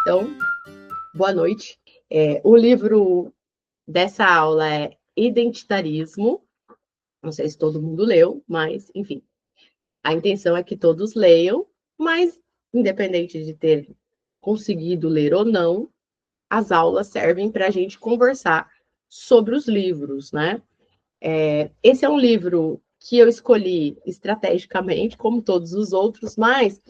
Então, boa noite. O livro dessa aula é Identitarismo. Não sei se todo mundo leu, mas, enfim, a intenção é que todos leiam, mas, independente de ter conseguido ler ou não, as aulas servem para a gente conversar sobre os livros, né? Esse é um livro que eu escolhi estrategicamente, como todos os outros, mas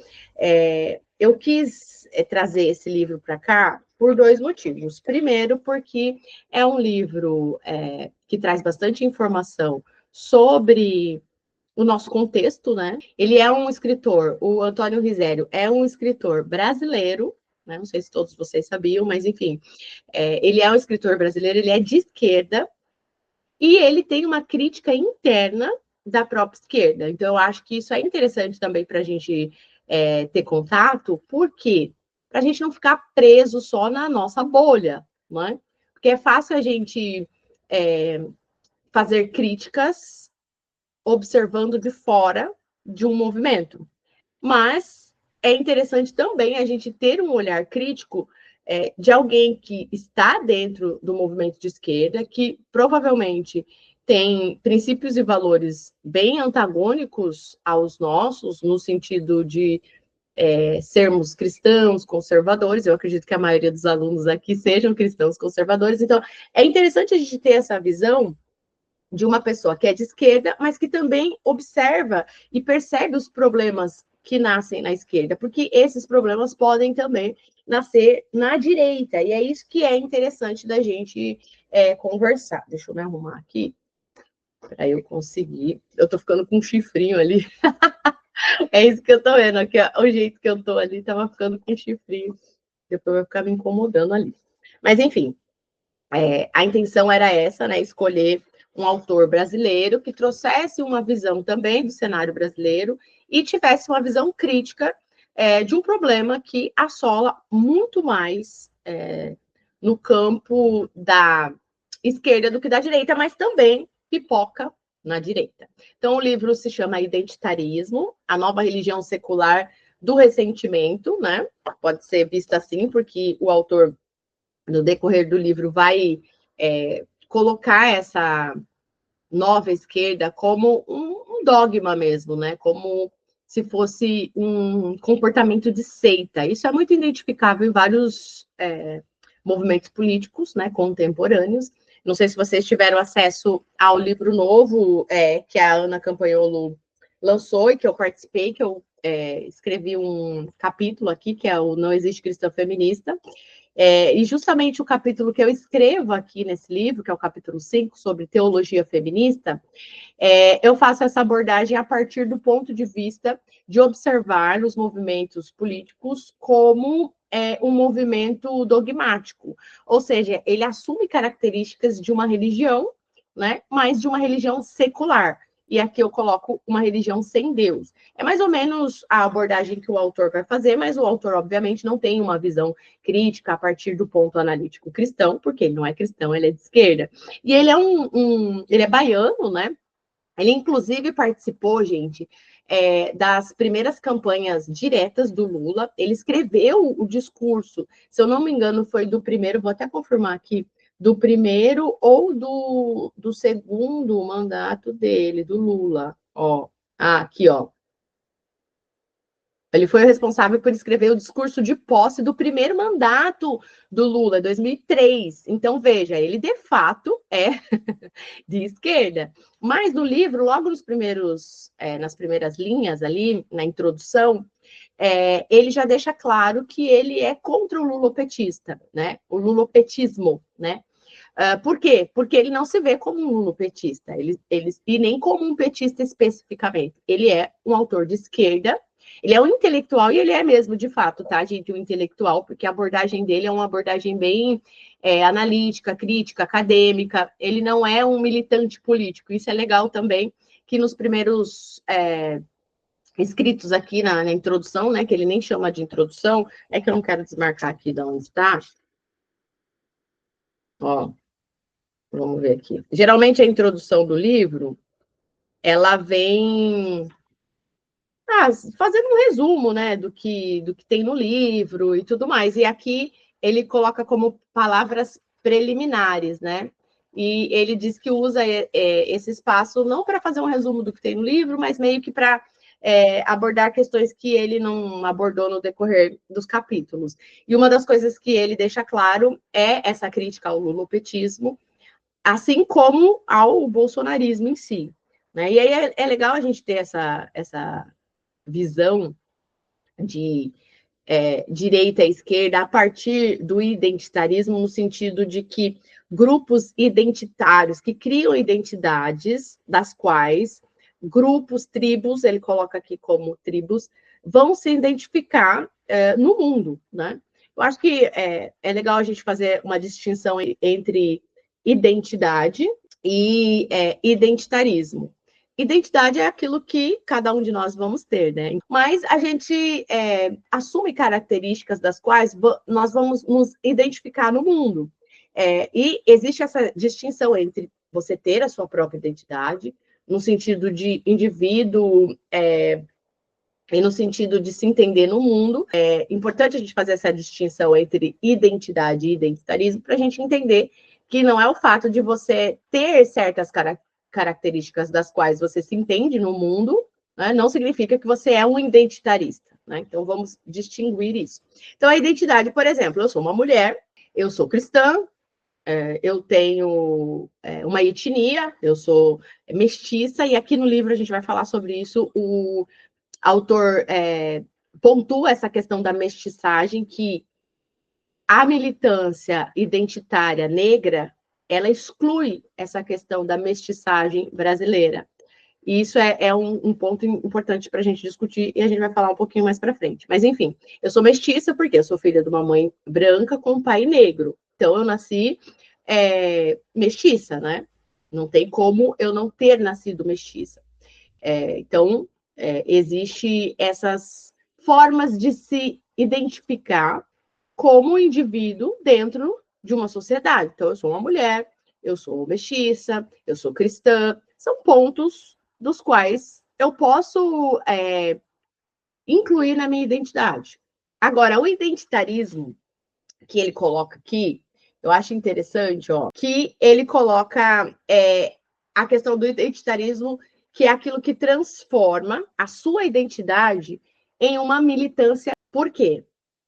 eu quis trazer esse livro para cá por dois motivos. Primeiro, porque é um livro que traz bastante informação sobre o nosso contexto, né? Ele é um escritor, o Antônio Risério é um escritor brasileiro, né? Não sei se todos vocês sabiam, mas enfim, ele é um escritor brasileiro, ele é de esquerda, e ele tem uma crítica interna da própria esquerda. Então, eu acho que isso é interessante também para a gente ter contato, porque para a gente não ficar preso só na nossa bolha, não é? Porque é fácil a gente fazer críticas observando de fora de um movimento. Mas é interessante também a gente ter um olhar crítico de alguém que está dentro do movimento de esquerda, que provavelmente tem princípios e valores bem antagônicos aos nossos, no sentido de sermos cristãos conservadores. Eu acredito que a maioria dos alunos aqui sejam cristãos conservadores. Então, é interessante a gente ter essa visão de uma pessoa que é de esquerda, mas que também observa e percebe os problemas que nascem na esquerda, porque esses problemas podem também nascer na direita, e é isso que é interessante da gente conversar. Deixa eu me arrumar aqui, para eu conseguir. Eu tô ficando com um chifrinho ali. É isso que eu tô vendo aqui, ó. O jeito que eu tô ali, tava ficando com um chifrinho. Depois vai ficar me incomodando ali. Mas, enfim, a intenção era essa, né? Escolher um autor brasileiro que trouxesse uma visão também do cenário brasileiro e tivesse uma visão crítica de um problema que assola muito mais no campo da esquerda do que da direita, mas também pipoca na direita. Então, o livro se chama Identitarismo, a nova religião secular do ressentimento, né? Pode ser visto assim, porque o autor, no decorrer do livro, vai colocar essa nova esquerda como um dogma mesmo, né? Como se fosse um comportamento de seita. Isso é muito identificável em vários movimentos políticos, né, contemporâneos. Não sei se vocês tiveram acesso ao livro novo que a Ana Campanholo lançou e que eu participei, que eu escrevi um capítulo aqui, que é o Não Existe Cristã Feminista. E justamente o capítulo que eu escrevo aqui nesse livro, que é o capítulo 5, sobre teologia feminista, eu faço essa abordagem a partir do ponto de vista de observar os movimentos políticos como um movimento dogmático, ou seja, ele assume características de uma religião, né, mas de uma religião secular. E aqui eu coloco uma religião sem Deus. É mais ou menos a abordagem que o autor vai fazer, mas o autor, obviamente, não tem uma visão crítica a partir do ponto analítico cristão, porque ele não é cristão, ele é de esquerda. E ele é ele é baiano, né? Ele, inclusive, participou, gente, das primeiras campanhas diretas do Lula. Ele escreveu o discurso, se eu não me engano, foi do primeiro, vou até confirmar aqui, do primeiro ou do segundo mandato dele, do Lula. Ó, aqui, ó. Ele foi o responsável por escrever o discurso de posse do primeiro mandato do Lula, 2003. Então, veja, ele de fato é de esquerda. Mas no livro, logo nas primeiras linhas ali, na introdução, ele já deixa claro que ele é contra o lulopetista, né? O lulopetismo, né? Por quê? Porque ele não se vê como um lulopetista, e nem como um petista especificamente. Ele é um autor de esquerda, ele é um intelectual, e ele é mesmo, de fato, tá, gente, um intelectual, porque a abordagem dele é uma abordagem bem analítica, crítica, acadêmica. Ele não é um militante político. Isso é legal também, que nos primeiros escritos aqui na introdução, né, que ele nem chama de introdução, é que eu não quero desmarcar aqui de onde está. Ó, vamos ver aqui. Geralmente a introdução do livro, ela vem fazendo um resumo, né, do que tem no livro e tudo mais. E aqui ele coloca como palavras preliminares, né? E ele diz que usa esse espaço não para fazer um resumo do que tem no livro, mas meio que para abordar questões que ele não abordou no decorrer dos capítulos. E uma das coisas que ele deixa claro é essa crítica ao lulopetismo, assim como ao bolsonarismo em si. Né? E aí é legal a gente ter essa visão de direita e esquerda a partir do identitarismo, no sentido de que grupos identitários que criam identidades, das quais grupos, tribos, ele coloca aqui como tribos, vão se identificar no mundo, né? Eu acho que é legal a gente fazer uma distinção entre identidade e identitarismo. Identidade é aquilo que cada um de nós vamos ter, né? Mas a gente assume características das quais nós vamos nos identificar no mundo. E existe essa distinção entre você ter a sua própria identidade, no sentido de indivíduo e no sentido de se entender no mundo. É importante a gente fazer essa distinção entre identidade e identitarismo para a gente entender que não é o fato de você ter certas características das quais você se entende no mundo, né, não significa que você é um identitarista. Né? Então, vamos distinguir isso. Então, a identidade, por exemplo, eu sou uma mulher, eu sou cristã, eu tenho uma etnia, eu sou mestiça, e aqui no livro a gente vai falar sobre isso. O autor pontua essa questão da mestiçagem, que a militância identitária negra, ela exclui essa questão da mestiçagem brasileira. E isso é um ponto importante para a gente discutir, e a gente vai falar um pouquinho mais para frente. Mas, enfim, eu sou mestiça porque eu sou filha de uma mãe branca com um pai negro. Então, eu nasci mestiça, né? Não tem como eu não ter nascido mestiça. Então, existe essas formas de se identificar como indivíduo dentro de uma sociedade. Então, eu sou uma mulher, eu sou mestiça, eu sou cristã. São pontos dos quais eu posso incluir na minha identidade. Agora, o identitarismo que ele coloca aqui, eu acho interessante, que ele coloca a questão do identitarismo, que é aquilo que transforma a sua identidade em uma militância. Por quê?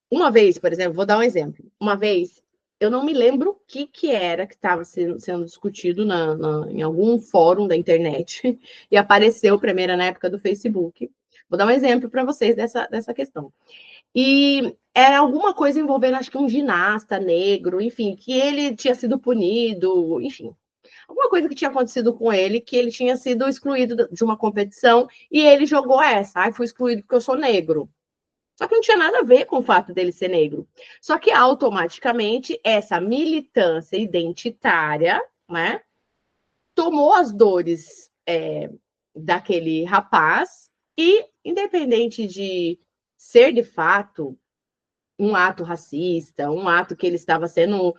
Uma vez, por exemplo, vou dar um exemplo. Uma vez, eu não me lembro o que era que estava sendo discutido em algum fórum da internet, e apareceu primeiro na época do Facebook. Vou dar um exemplo para vocês dessa questão. E era alguma coisa envolvendo, acho que um ginasta negro, enfim, que ele tinha sido punido, enfim. Alguma coisa que tinha acontecido com ele, que ele tinha sido excluído de uma competição, e ele jogou essa. Fui excluído porque eu sou negro. Só que não tinha nada a ver com o fato dele ser negro. Só que automaticamente essa militância identitária, né, tomou as dores daquele rapaz e, independente de ser de fato um ato racista, um ato que ele estava sendo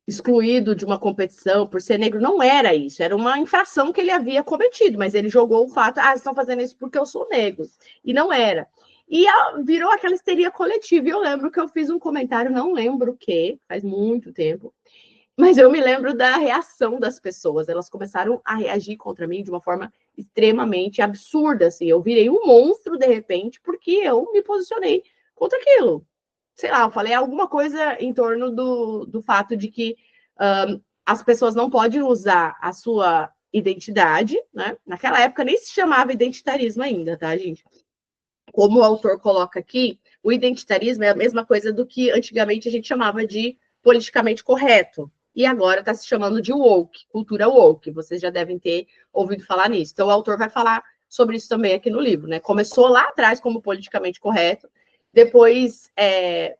excluído de uma competição por ser negro, não era isso, era uma infração que ele havia cometido, mas ele jogou o fato, estão fazendo isso porque eu sou negro, e não era. E virou aquela histeria coletiva, e eu lembro que eu fiz um comentário, não lembro o que, faz muito tempo, mas eu me lembro da reação das pessoas, elas começaram a reagir contra mim de uma forma extremamente absurda, assim, eu virei um monstro de repente, porque eu me posicionei contra aquilo. Sei lá, eu falei alguma coisa em torno do fato de que as pessoas não podem usar a sua identidade, né? Naquela época nem se chamava identitarismo ainda, tá, gente? Como o autor coloca aqui, o identitarismo é a mesma coisa do que antigamente a gente chamava de politicamente correto. E agora está se chamando de woke, cultura woke. Vocês já devem ter ouvido falar nisso. Então, o autor vai falar sobre isso também aqui no livro, né? Começou lá atrás como politicamente correto, depois,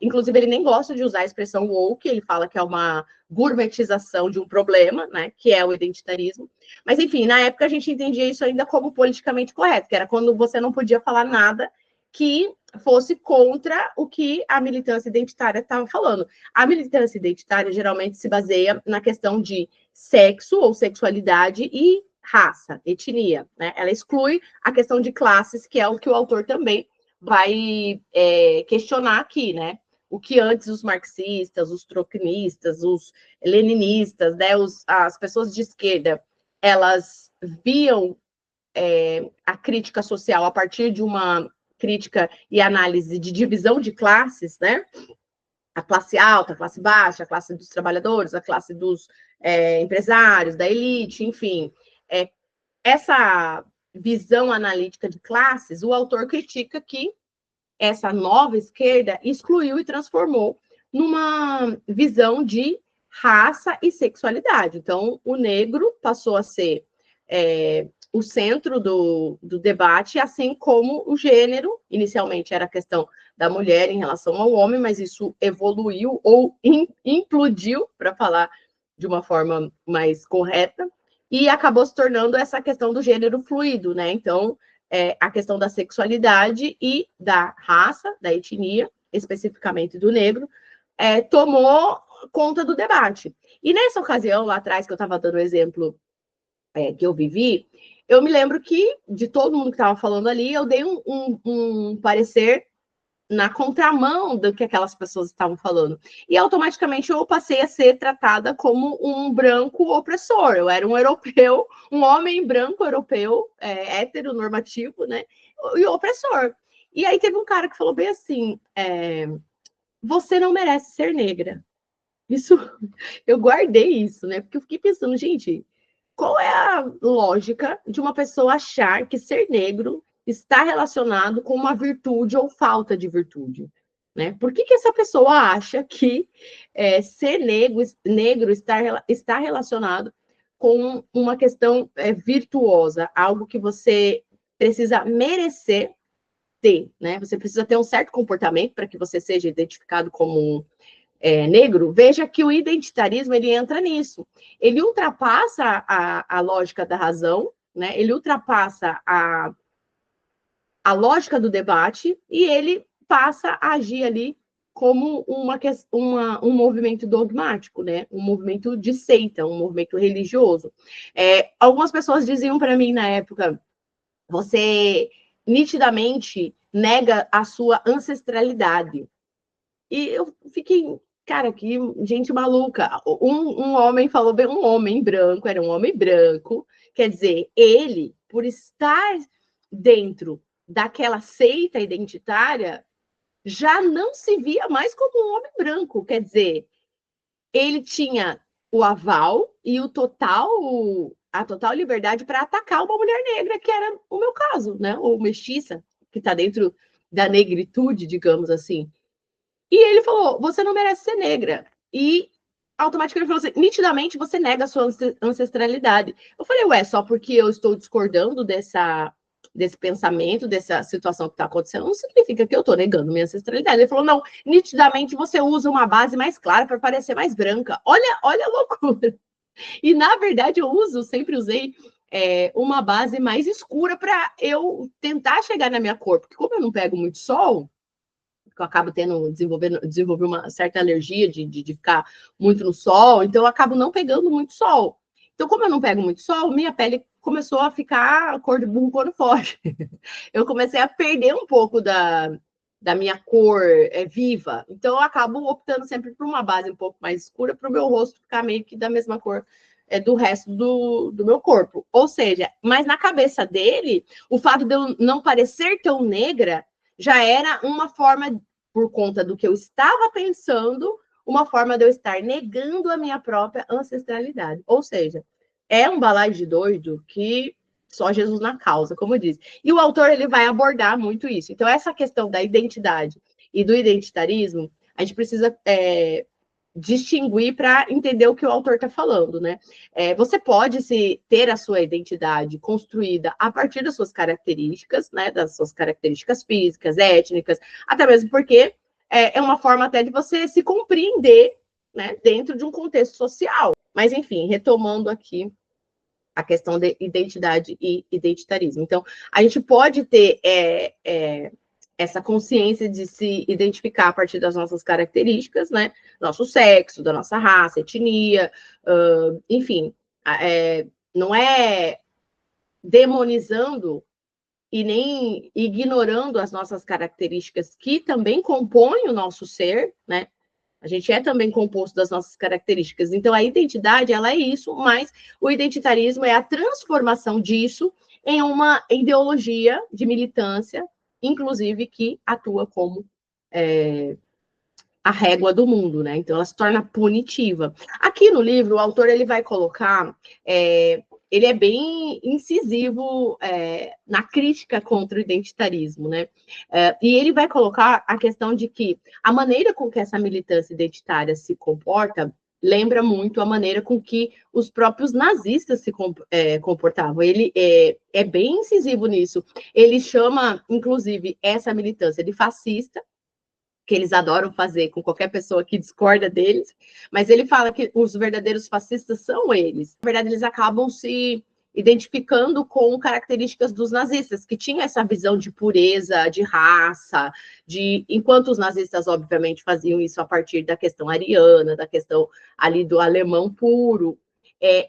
inclusive, ele nem gosta de usar a expressão woke, ele fala que é uma gourmetização de um problema, né, que é o identitarismo. Mas, enfim, na época a gente entendia isso ainda como politicamente correto, que era quando você não podia falar nada que fosse contra o que a militância identitária estava falando. A militância identitária geralmente se baseia na questão de sexo ou sexualidade e raça, etnia, né? Ela exclui a questão de classes, que é o que o autor também vai questionar aqui, né? O que antes os marxistas, os troquinistas, os leninistas, né, as pessoas de esquerda, elas viam a crítica social a partir de uma crítica e análise de divisão de classes, né? A classe alta, a classe baixa, a classe dos trabalhadores, a classe dos empresários, da elite, enfim. Essa visão analítica de classes, o autor critica que essa nova esquerda excluiu e transformou numa visão de raça e sexualidade. Então, o negro passou a ser o centro do debate, assim como o gênero. Inicialmente era a questão da mulher em relação ao homem, mas isso evoluiu ou implodiu, para falar de uma forma mais correta, e acabou se tornando essa questão do gênero fluido, né? Então, a questão da sexualidade e da raça, da etnia, especificamente do negro, tomou conta do debate. E nessa ocasião, lá atrás, que eu estava dando o exemplo que eu vivi, eu me lembro que, de todo mundo que estava falando ali, eu dei um parecer na contramão do que aquelas pessoas estavam falando. E automaticamente eu passei a ser tratada como um branco opressor. Eu era um europeu, um homem branco europeu, heteronormativo, né? E opressor. E aí teve um cara que falou bem assim: você não merece ser negra. Isso, eu guardei isso, né? Porque eu fiquei pensando, gente, qual é a lógica de uma pessoa achar que ser negro está relacionado com uma virtude ou falta de virtude? Né? Por que essa pessoa acha que ser negro está relacionado com uma questão virtuosa, algo que você precisa merecer ter, né? Você precisa ter um certo comportamento para que você seja identificado como negro. Veja que o identitarismo ele entra nisso. Ele ultrapassa a lógica da razão, né? Ele ultrapassa a lógica do debate e ele passa a agir ali como um movimento dogmático, né? Um movimento de seita, um movimento religioso. Algumas pessoas diziam para mim na época: você nitidamente nega a sua ancestralidade. E eu fiquei, cara, que gente maluca. Um homem falou bem, um homem branco, era um homem branco, quer dizer, ele, por estar dentro daquela seita identitária, já não se via mais como um homem branco, quer dizer, ele tinha o aval e a total liberdade para atacar uma mulher negra, que era o meu caso, né? Ou mestiça, que está dentro da negritude, digamos assim. E ele falou: você não merece ser negra. E automaticamente ele falou assim: nitidamente você nega a sua ancestralidade. Eu falei: ué, só porque eu estou discordando desse pensamento, dessa situação que está acontecendo, não significa que eu estou negando minha ancestralidade. Ele falou: não, nitidamente você usa uma base mais clara para parecer mais branca. Olha a loucura. E na verdade eu sempre usei uma base mais escura para eu tentar chegar na minha cor, porque como eu não pego muito sol, que eu acabo desenvolver uma certa alergia de ficar muito no sol, então eu acabo não pegando muito sol. Então, como eu não pego muito sol, minha pele começou a ficar cor de burro quando foge. Eu comecei a perder um pouco da minha cor viva. Então, eu acabo optando sempre por uma base um pouco mais escura para o meu rosto ficar meio que da mesma cor do resto do meu corpo. Ou seja, mas na cabeça dele, o fato de eu não parecer tão negra já era uma forma, por conta do que eu estava pensando, uma forma de eu estar negando a minha própria ancestralidade. Ou seja, é um balaio de doido que só Jesus na causa, como diz. E o autor ele vai abordar muito isso. Então, essa questão da identidade e do identitarismo, a gente precisa distinguir para entender o que o autor está falando, né? Você pode ter a sua identidade construída a partir das suas características, né? Das suas características físicas, étnicas, até mesmo porque é uma forma até de você se compreender, né? Dentro de um contexto social. Mas, enfim, retomando aqui a questão de identidade e identitarismo. Então, a gente pode ter essa consciência de se identificar a partir das nossas características, né? Nosso sexo, da nossa raça, etnia, enfim. Não é demonizando e nem ignorando as nossas características que também compõem o nosso ser, né? A gente é também composto das nossas características. Então, a identidade, ela é isso, mas o identitarismo é a transformação disso em uma ideologia de militância, inclusive, que atua como a régua do mundo, né? Então, ela se torna punitiva. Aqui no livro, o autor ele vai colocar... ele é bem incisivo na crítica contra o identitarismo, né? E ele vai colocar a questão de que a maneira com que essa militância identitária se comporta lembra muito a maneira com que os próprios nazistas se comportavam. Ele é bem incisivo nisso. Ele chama, inclusive, essa militância de fascista, que eles adoram fazer com qualquer pessoa que discorda deles, mas ele fala que os verdadeiros fascistas são eles. Na verdade, eles acabam se identificando com características dos nazistas, que tinham essa visão de pureza, de raça, enquanto os nazistas, obviamente, faziam isso a partir da questão ariana, da questão ali do alemão puro.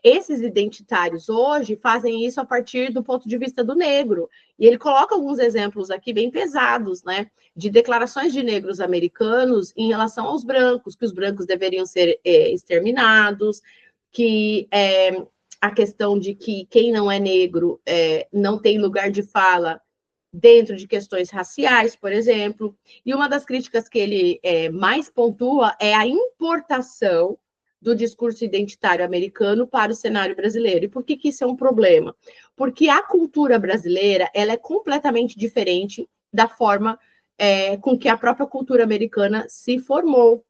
Esses identitários hoje fazem isso a partir do ponto de vista do negro. E ele coloca alguns exemplos aqui bem pesados, né? De declarações de negros americanos em relação aos brancos, que os brancos deveriam ser exterminados, que a questão de que quem não é negro não tem lugar de fala dentro de questões raciais, por exemplo. E uma das críticas que ele mais pontua é a importação do discurso identitário americano para o cenário brasileiro. E por que isso é um problema? Porque a cultura brasileira ela é completamente diferente da forma com que a própria cultura americana se formou.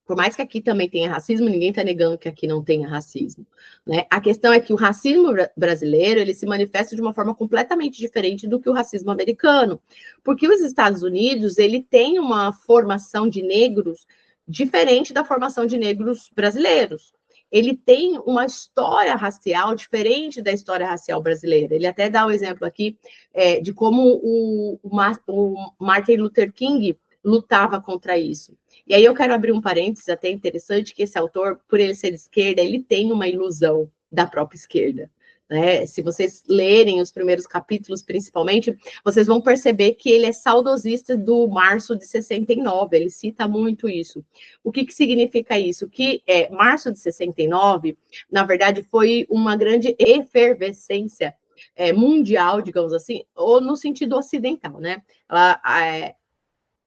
Por mais que aqui também tenha racismo, ninguém está negando que aqui não tenha racismo, né? A questão é que o racismo brasileiro ele se manifesta de uma forma completamente diferente do que o racismo americano, porque os Estados Unidos ele tem uma formação de negros diferente da formação de negros brasileiros. Ele tem uma história racial diferente da história racial brasileira. Ele até dá o exemplo aqui de como o Martin Luther King lutava contra isso. E aí eu quero abrir um parênteses até interessante, que esse autor, por ele ser de esquerda, ele tem uma ilusão da própria esquerda. Né? Se vocês lerem os primeiros capítulos, principalmente, vocês vão perceber que ele é saudosista do março de 69, ele cita muito isso. O que significa isso? Que março de 69, na verdade, foi uma grande efervescência mundial, digamos assim, ou no sentido ocidental, né?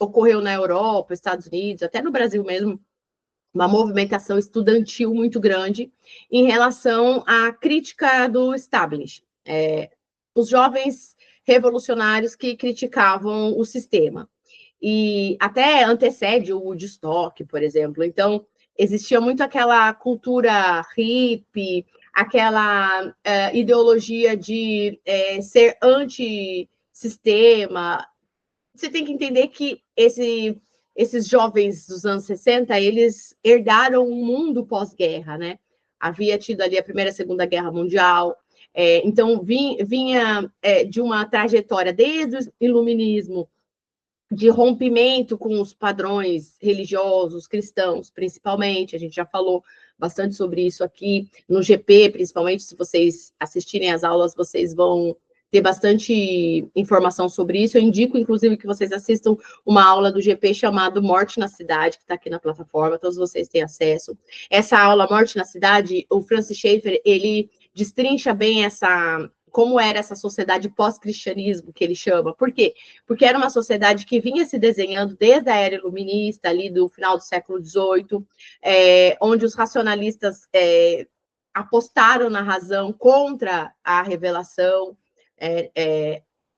Ocorreu na Europa, Estados Unidos, até no Brasil mesmo, uma movimentação estudantil muito grande em relação à crítica do establishment. Os jovens revolucionários que criticavam o sistema. E até antecede o Woodstock, por exemplo. Então, existia muito aquela cultura hippie, aquela ideologia de ser anti-sistema. Você tem que entender que esses jovens dos anos 60, eles herdaram um mundo pós-guerra, né? Havia tido ali a Primeira e a Segunda Guerra Mundial, então vinha de uma trajetória desde o iluminismo, de rompimento com os padrões religiosos, cristãos, principalmente, a gente já falou bastante sobre isso aqui, no GP, principalmente, se vocês assistirem às aulas, vocês vão ter bastante informação sobre isso. Eu indico, inclusive, que vocês assistam uma aula do GP chamada Morte na Cidade, que está aqui na plataforma, todos vocês têm acesso. Essa aula, Morte na Cidade, o Francis Schaeffer, ele destrincha bem como era essa sociedade pós-cristianismo, que ele chama. Por quê? Porque era uma sociedade que vinha se desenhando desde a era iluminista, ali do final do século XVIII, onde os racionalistas apostaram na razão contra a revelação,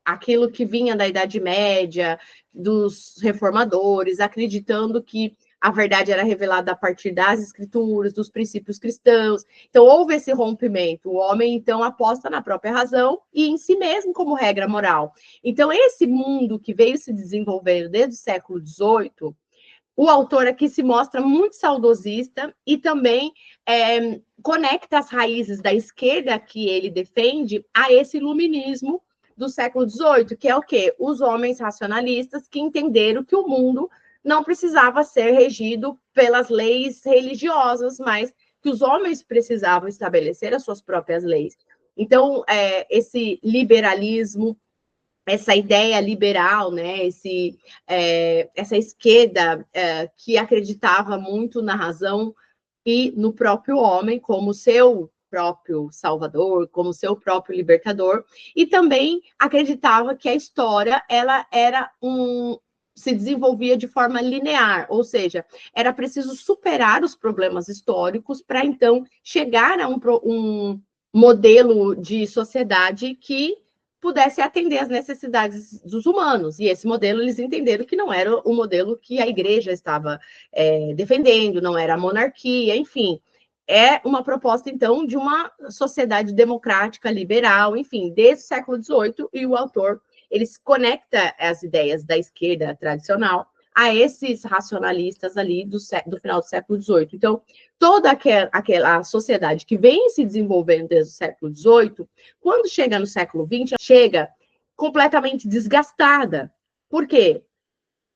aquilo que vinha da Idade Média, dos reformadores, acreditando que a verdade era revelada a partir das escrituras, dos princípios cristãos. Então, houve esse rompimento. O homem, então, aposta na própria razão e em si mesmo como regra moral. Então, esse mundo que veio se desenvolvendo desde o século XVIII, o autor aqui se mostra muito saudosista e também conecta as raízes da esquerda que ele defende a esse iluminismo do século XVIII, que é o quê? Os homens racionalistas que entenderam que o mundo não precisava ser regido pelas leis religiosas, mas que os homens precisavam estabelecer as suas próprias leis. Então, esse liberalismo, essa ideia liberal, né, essa esquerda que acreditava muito na razão e no próprio homem como seu próprio salvador, como seu próprio libertador, e também acreditava que a história ela se desenvolvia de forma linear, ou seja, era preciso superar os problemas históricos para então chegar a um modelo de sociedade que pudesse atender às necessidades dos humanos. E esse modelo, eles entenderam que não era o modelo que a igreja estava defendendo, não era a monarquia, enfim. É uma proposta, então, de uma sociedade democrática, liberal, enfim, desde o século XVIII, e o autor, ele se conecta as ideias da esquerda tradicional a esses racionalistas ali do final do século XVIII. Então, toda aquela sociedade que vem se desenvolvendo desde o século XVIII, quando chega no século XX, chega completamente desgastada. Por quê?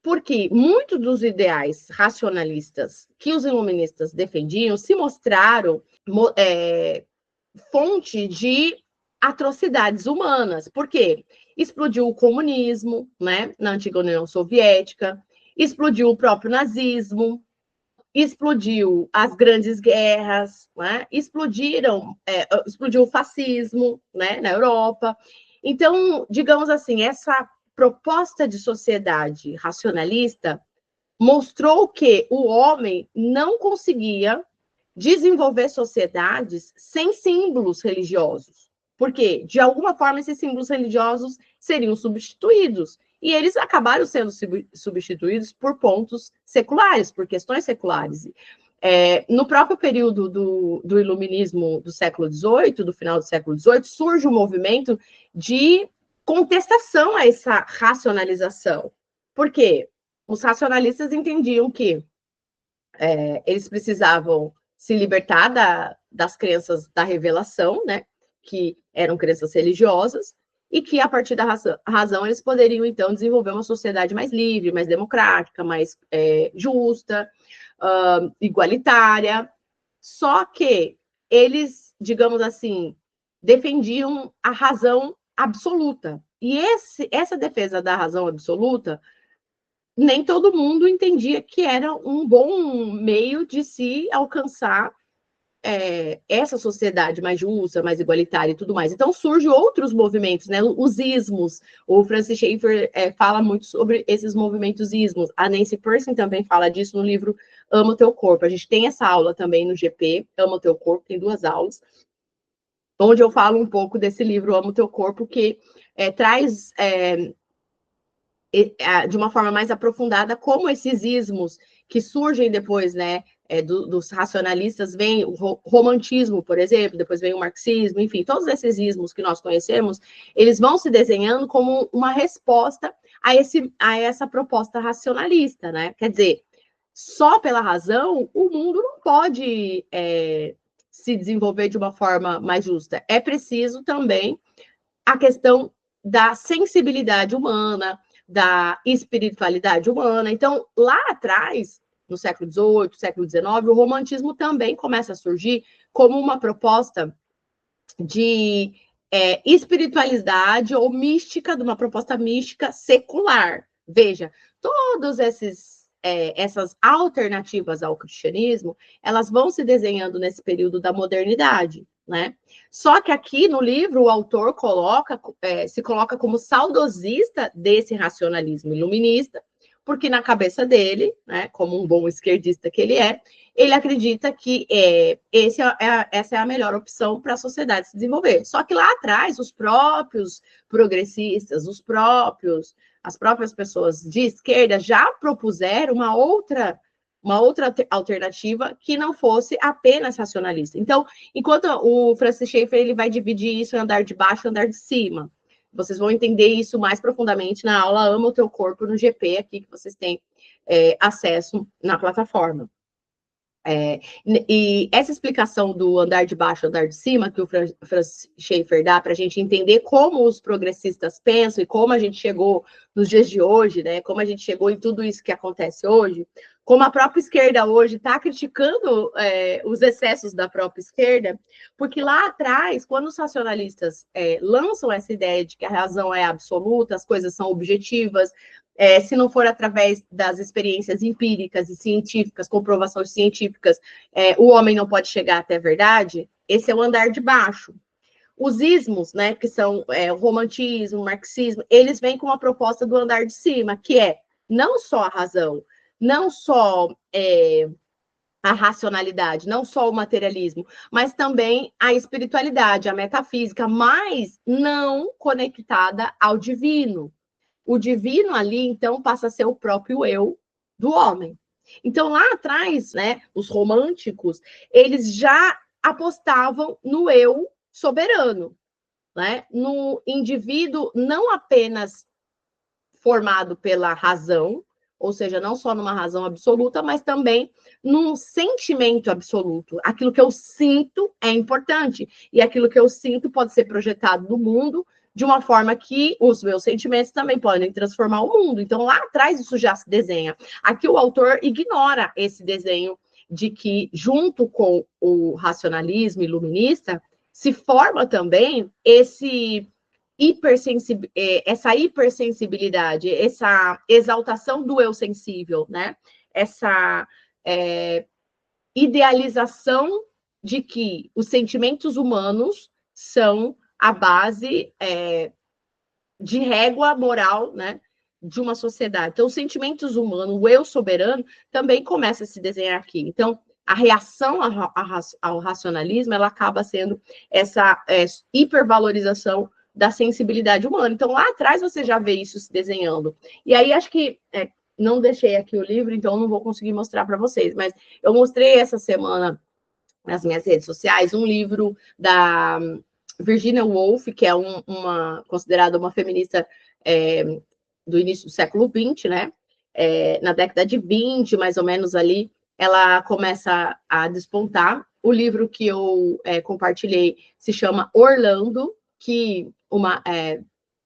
Porque muitos dos ideais racionalistas que os iluministas defendiam se mostraram fonte de atrocidades humanas. Por quê? Explodiu o comunismo, né, na antiga União Soviética, explodiu o próprio nazismo, explodiu as grandes guerras, né? Explodiu o fascismo, né, na Europa. Então, digamos assim, essa proposta de sociedade racionalista mostrou que o homem não conseguia desenvolver sociedades sem símbolos religiosos, porque, de alguma forma, esses símbolos religiosos seriam substituídos, e eles acabaram sendo substituídos por pontos seculares, por questões seculares. No próprio período do iluminismo do século XVIII, do final do século XVIII, surge um movimento de contestação a essa racionalização. Por quê? Os racionalistas entendiam que eles precisavam se libertar das crenças da revelação, né, que eram crenças religiosas, e que, a partir da razão, eles poderiam, então, desenvolver uma sociedade mais livre, mais democrática, mais justa, igualitária. Só que eles, digamos assim, defendiam a razão absoluta. E essa defesa da razão absoluta, nem todo mundo entendia que era um bom meio de se alcançar essa sociedade mais justa, mais igualitária e tudo mais. Então, surgem outros movimentos, né? Os ismos. O Francis Schaeffer fala muito sobre esses movimentos ismos. A Nancy Pearson também fala disso no livro Ama o Teu Corpo. A gente tem essa aula também no GP, Ama o Teu Corpo, tem 2 aulas, onde eu falo um pouco desse livro Ama o Teu Corpo, que traz de uma forma mais aprofundada como esses ismos que surgem depois, né, dos racionalistas, vem o romantismo, por exemplo, depois vem o marxismo, enfim, todos esses ismos que nós conhecemos, eles vão se desenhando como uma resposta a essa proposta racionalista, né? Quer dizer, só pela razão o mundo não pode se desenvolver de uma forma mais justa. É preciso também a questão da sensibilidade humana, da espiritualidade humana. Então, lá atrás, no século XVIII, século XIX, o romantismo também começa a surgir como uma proposta de espiritualidade ou mística, de uma proposta mística secular. Veja, todos essas alternativas ao cristianismo, elas vão se desenhando nesse período da modernidade, né? Só que aqui no livro o autor se coloca como saudosista desse racionalismo iluminista, porque na cabeça dele, né, como um bom esquerdista que ele acredita que essa é a melhor opção para a sociedade se desenvolver. Só que lá atrás, os próprios progressistas, as próprias pessoas de esquerda já propuseram uma outra alternativa que não fosse apenas racionalista. Então, enquanto o Francis Schaeffer ele vai dividir isso em andar de baixo e andar de cima, vocês vão entender isso mais profundamente na aula Ama o Teu Corpo no GP, aqui que vocês têm acesso na plataforma. E essa explicação do andar de baixo e andar de cima, que o Francis Schaeffer dá para a gente entender como os progressistas pensam e como a gente chegou nos dias de hoje, né? Como a gente chegou em tudo isso que acontece hoje, como a própria esquerda hoje está criticando os excessos da própria esquerda, porque lá atrás, quando os racionalistas lançam essa ideia de que a razão é absoluta, as coisas são objetivas, se não for através das experiências empíricas e científicas, comprovações científicas, o homem não pode chegar até a verdade, esse é o andar de baixo. Os ismos, né, que são o romantismo, o marxismo, eles vêm com uma proposta do andar de cima, que é não só a razão, não só a racionalidade, não só o materialismo, mas também a espiritualidade, a metafísica, mas não conectada ao divino. O divino ali, então, passa a ser o próprio eu do homem. Então, lá atrás, né, os românticos, eles já apostavam no eu soberano, né? No indivíduo não apenas formado pela razão, ou seja, não só numa razão absoluta, mas também num sentimento absoluto. Aquilo que eu sinto é importante, e aquilo que eu sinto pode ser projetado no mundo de uma forma que os meus sentimentos também podem transformar o mundo. Então, lá atrás, isso já se desenha. Aqui o autor ignora esse desenho de que, junto com o racionalismo iluminista, se forma também essa hipersensibilidade, essa exaltação do eu sensível, né? Essa idealização de que os sentimentos humanos são a base de régua moral, né, de uma sociedade. Então, os sentimentos humanos, o eu soberano, também começa a se desenhar aqui. Então, a reação ao racionalismo, ela acaba sendo essa hipervalorização da sensibilidade humana. Então, lá atrás você já vê isso se desenhando. E aí, acho que não deixei aqui o livro, então não vou conseguir mostrar para vocês, mas eu mostrei essa semana nas minhas redes sociais um livro da Virginia Woolf, que é considerada uma feminista do início do século XX, né? Na década de 20, mais ou menos ali, ela começa a despontar. O livro que eu compartilhei se chama Orlando, que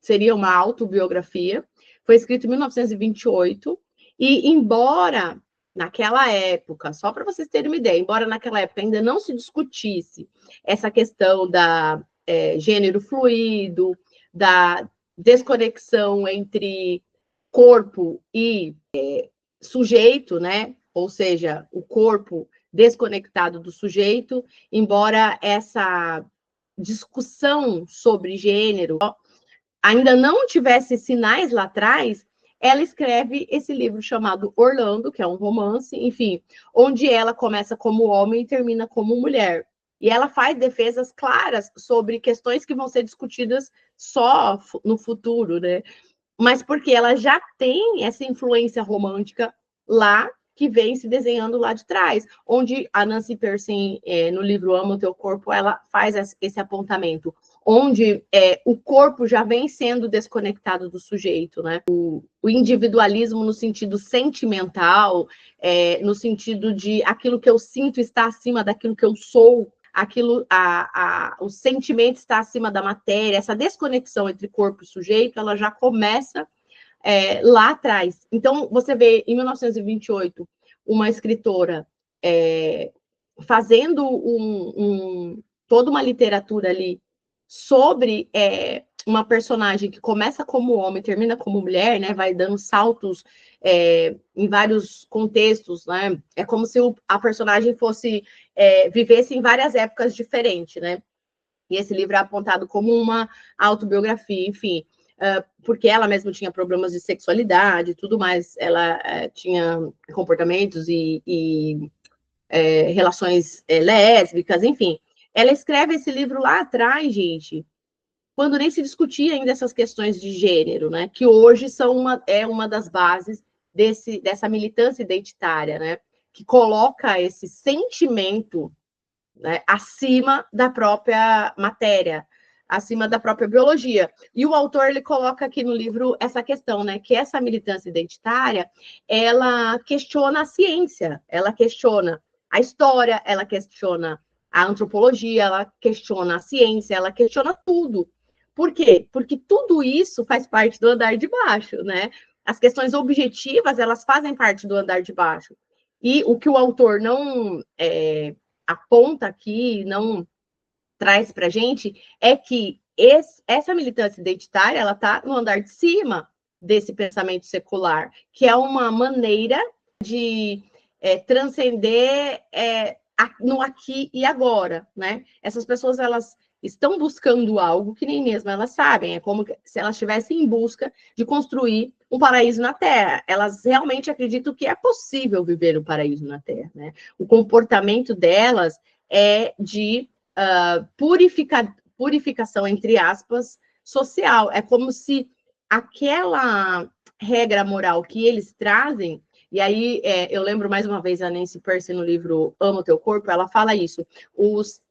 seria uma autobiografia. Foi escrito em 1928, e embora naquela época, só para vocês terem uma ideia, embora naquela época ainda não se discutisse essa questão da gênero fluido, da desconexão entre corpo e sujeito, né? Ou seja, o corpo desconectado do sujeito, embora essa discussão sobre gênero ainda não tivesse sinais lá atrás, ela escreve esse livro chamado Orlando, que é um romance, enfim, onde ela começa como homem e termina como mulher. E ela faz defesas claras sobre questões que vão ser discutidas só no futuro, né? Mas porque ela já tem essa influência romântica lá, que vem se desenhando lá de trás, onde a Nancy Pearson, no livro Ama o Teu Corpo, ela faz esse apontamento, onde o corpo já vem sendo desconectado do sujeito, né? O individualismo no sentido sentimental, no sentido de aquilo que eu sinto está acima daquilo que eu sou, o sentimento está acima da matéria, essa desconexão entre corpo e sujeito, ela já começa lá atrás. Então, você vê, em 1928, uma escritora fazendo toda uma literatura ali sobre uma personagem que começa como homem, termina como mulher, né? Vai dando saltos em vários contextos, né? É como se a personagem vivesse em várias épocas diferentes, né? E esse livro é apontado como uma autobiografia, enfim, porque ela mesma tinha problemas de sexualidade e tudo mais, ela tinha comportamentos e relações lésbicas, enfim. Ela escreve esse livro lá atrás, gente, quando nem se discutia ainda essas questões de gênero, né? Que hoje são uma das bases dessa militância identitária, né? Que coloca esse sentimento, né, acima da própria matéria, acima da própria biologia. E o autor, ele coloca aqui no livro essa questão, né, que essa militância identitária, ela questiona a ciência, ela questiona a história, ela questiona a antropologia, ela questiona a ciência, ela questiona tudo. Por quê? Porque tudo isso faz parte do andar de baixo, né? As questões objetivas, elas fazem parte do andar de baixo. E o que o autor não aponta aqui, não traz para a gente, é que essa militância identitária, ela está no andar de cima desse pensamento secular, que é uma maneira de transcender no aqui e agora, né? Essas pessoas, elas estão buscando algo que nem mesmo elas sabem, é como se elas estivessem em busca de construir um paraíso na Terra. Elas realmente acreditam que é possível viver o paraíso na Terra, né? O comportamento delas é de purificação, entre aspas, social. É como se aquela regra moral que eles trazem, e aí eu lembro mais uma vez a Nancy Pearcey no livro Ama o Teu Corpo, ela fala isso, os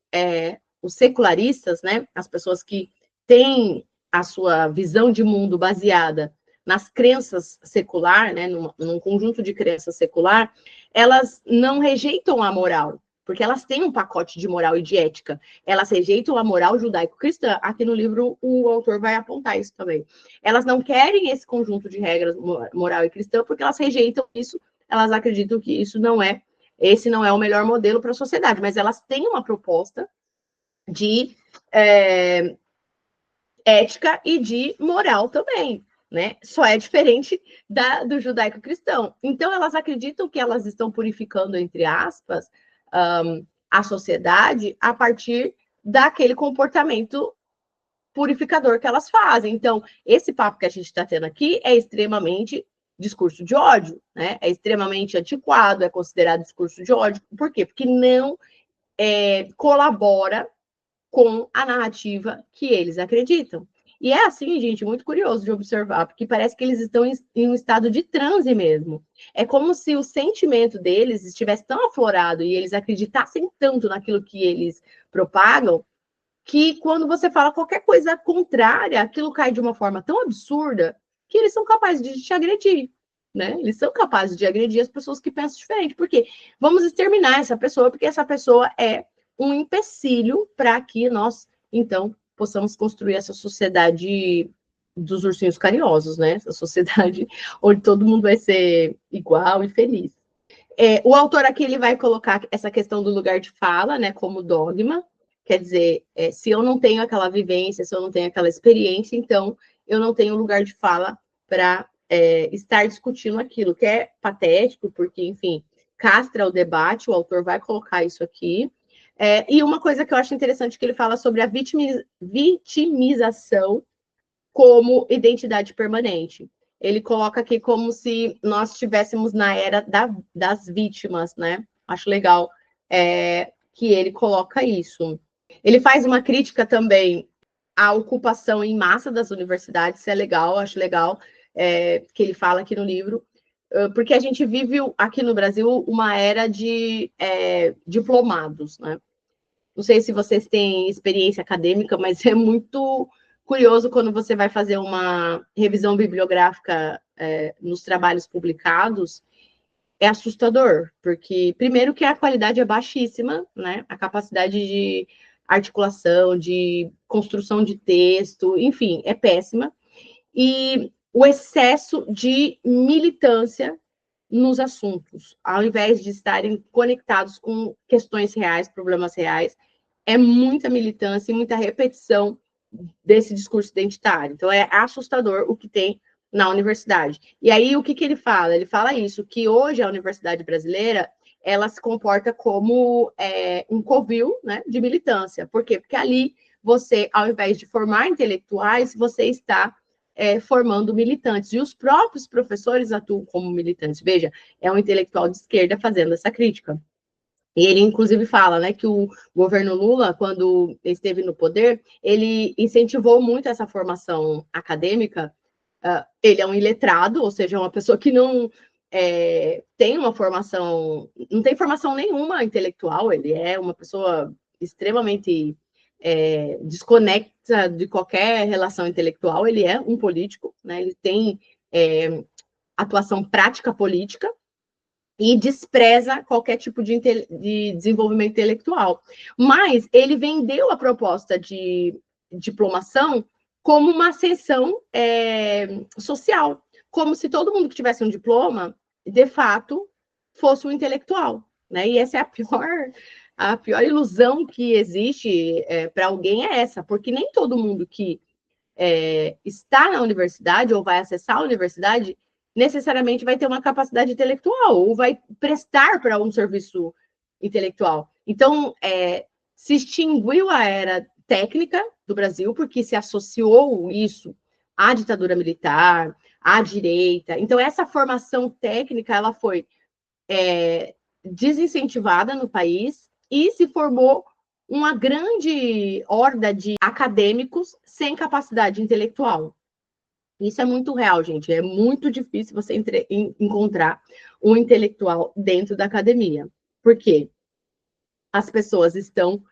secularistas, né, as pessoas que têm a sua visão de mundo baseada nas crenças secular, né, num conjunto de crenças secular, elas não rejeitam a moral, porque elas têm um pacote de moral e de ética. Elas rejeitam a moral judaico-cristã. Aqui no livro, o autor vai apontar isso também. Elas não querem esse conjunto de regras moral e cristã, porque elas rejeitam isso, elas acreditam que esse não é o melhor modelo para a sociedade, mas elas têm uma proposta de ética e de moral também, né? Só é diferente do judaico-cristão. Então, elas acreditam que elas estão purificando, entre aspas, a sociedade a partir daquele comportamento purificador que elas fazem. Então, esse papo que a gente está tendo aqui é extremamente discurso de ódio, né? É extremamente antiquado, é considerado discurso de ódio. Por quê? Porque não colabora com a narrativa que eles acreditam. E é assim, gente, muito curioso de observar, porque parece que eles estão em um estado de transe mesmo. É como se o sentimento deles estivesse tão aflorado e eles acreditassem tanto naquilo que eles propagam, que quando você fala qualquer coisa contrária, aquilo cai de uma forma tão absurda que eles são capazes de te agredir, né? Eles são capazes de agredir as pessoas que pensam diferente. Por quê? Vamos exterminar essa pessoa, porque essa pessoa é um empecilho para que nós, então, possamos construir essa sociedade dos ursinhos carinhosos, né? Essa sociedade onde todo mundo vai ser igual e feliz. O autor aqui ele vai colocar essa questão do lugar de fala, né, como dogma. Quer dizer, se eu não tenho aquela vivência, se eu não tenho aquela experiência, então eu não tenho lugar de fala para estar discutindo aquilo, que é patético, porque, enfim, castra o debate, o autor vai colocar isso aqui. E uma coisa que eu acho interessante que ele fala sobre a vitimização como identidade permanente. Ele coloca aqui como se nós estivéssemos na era das vítimas, né? Acho legal que ele coloca isso. Ele faz uma crítica também à ocupação em massa das universidades, isso é legal, acho legal que ele fala aqui no livro, porque a gente vive aqui no Brasil uma era de diplomados, né? Não sei se vocês têm experiência acadêmica, mas é muito curioso quando você vai fazer uma revisão bibliográfica nos trabalhos publicados, é assustador, porque, primeiro, que a qualidade é baixíssima, né? A capacidade de articulação, de construção de texto, enfim, é péssima. E o excesso de militância nos assuntos, ao invés de estarem conectados com questões reais, problemas reais, é muita militância e muita repetição desse discurso identitário. Então, é assustador o que tem na universidade. E aí, o que ele fala? Ele fala isso, que hoje a universidade brasileira, ela se comporta como um covil, né, de militância. Por quê? Porque ali, você, ao invés de formar intelectuais, você está formando militantes. E os próprios professores atuam como militantes. Veja, é um intelectual de esquerda fazendo essa crítica. E ele, inclusive, fala, né, que o governo Lula, quando esteve no poder, ele incentivou muito essa formação acadêmica. Ele é um iletrado, ou seja, uma pessoa que não tem uma formação, não tem formação nenhuma intelectual, ele é uma pessoa extremamente desconecta de qualquer relação intelectual, ele é um político, né, ele tem atuação prática política, e despreza qualquer tipo de desenvolvimento intelectual. Mas ele vendeu a proposta de diplomação como uma ascensão social, como se todo mundo que tivesse um diploma, de fato, fosse um intelectual, né? E essa é a pior ilusão que existe para alguém é essa, porque nem todo mundo que está na universidade ou vai acessar a universidade necessariamente vai ter uma capacidade intelectual ou vai prestar para um serviço intelectual. Então, se extinguiu a era técnica do Brasil, porque se associou isso à ditadura militar, à direita. Então, essa formação técnica ela foi desincentivada no país e se formou uma grande horda de acadêmicos sem capacidade intelectual. Isso é muito real, gente. É muito difícil você encontrar um intelectual dentro da academia. Por quê? As pessoas estão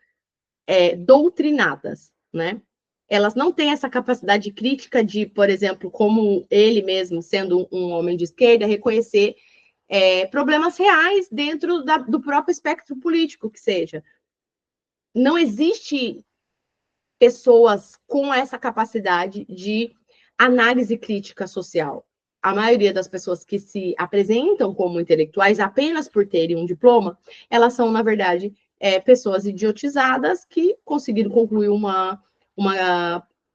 doutrinadas, né? Elas não têm essa capacidade crítica de, por exemplo, como ele mesmo, sendo um homem de esquerda, reconhecer problemas reais dentro do próprio espectro político que seja. Não existe pessoas com essa capacidade de análise crítica social. A maioria das pessoas que se apresentam como intelectuais apenas por terem um diploma, elas são, na verdade, pessoas idiotizadas que conseguiram concluir uma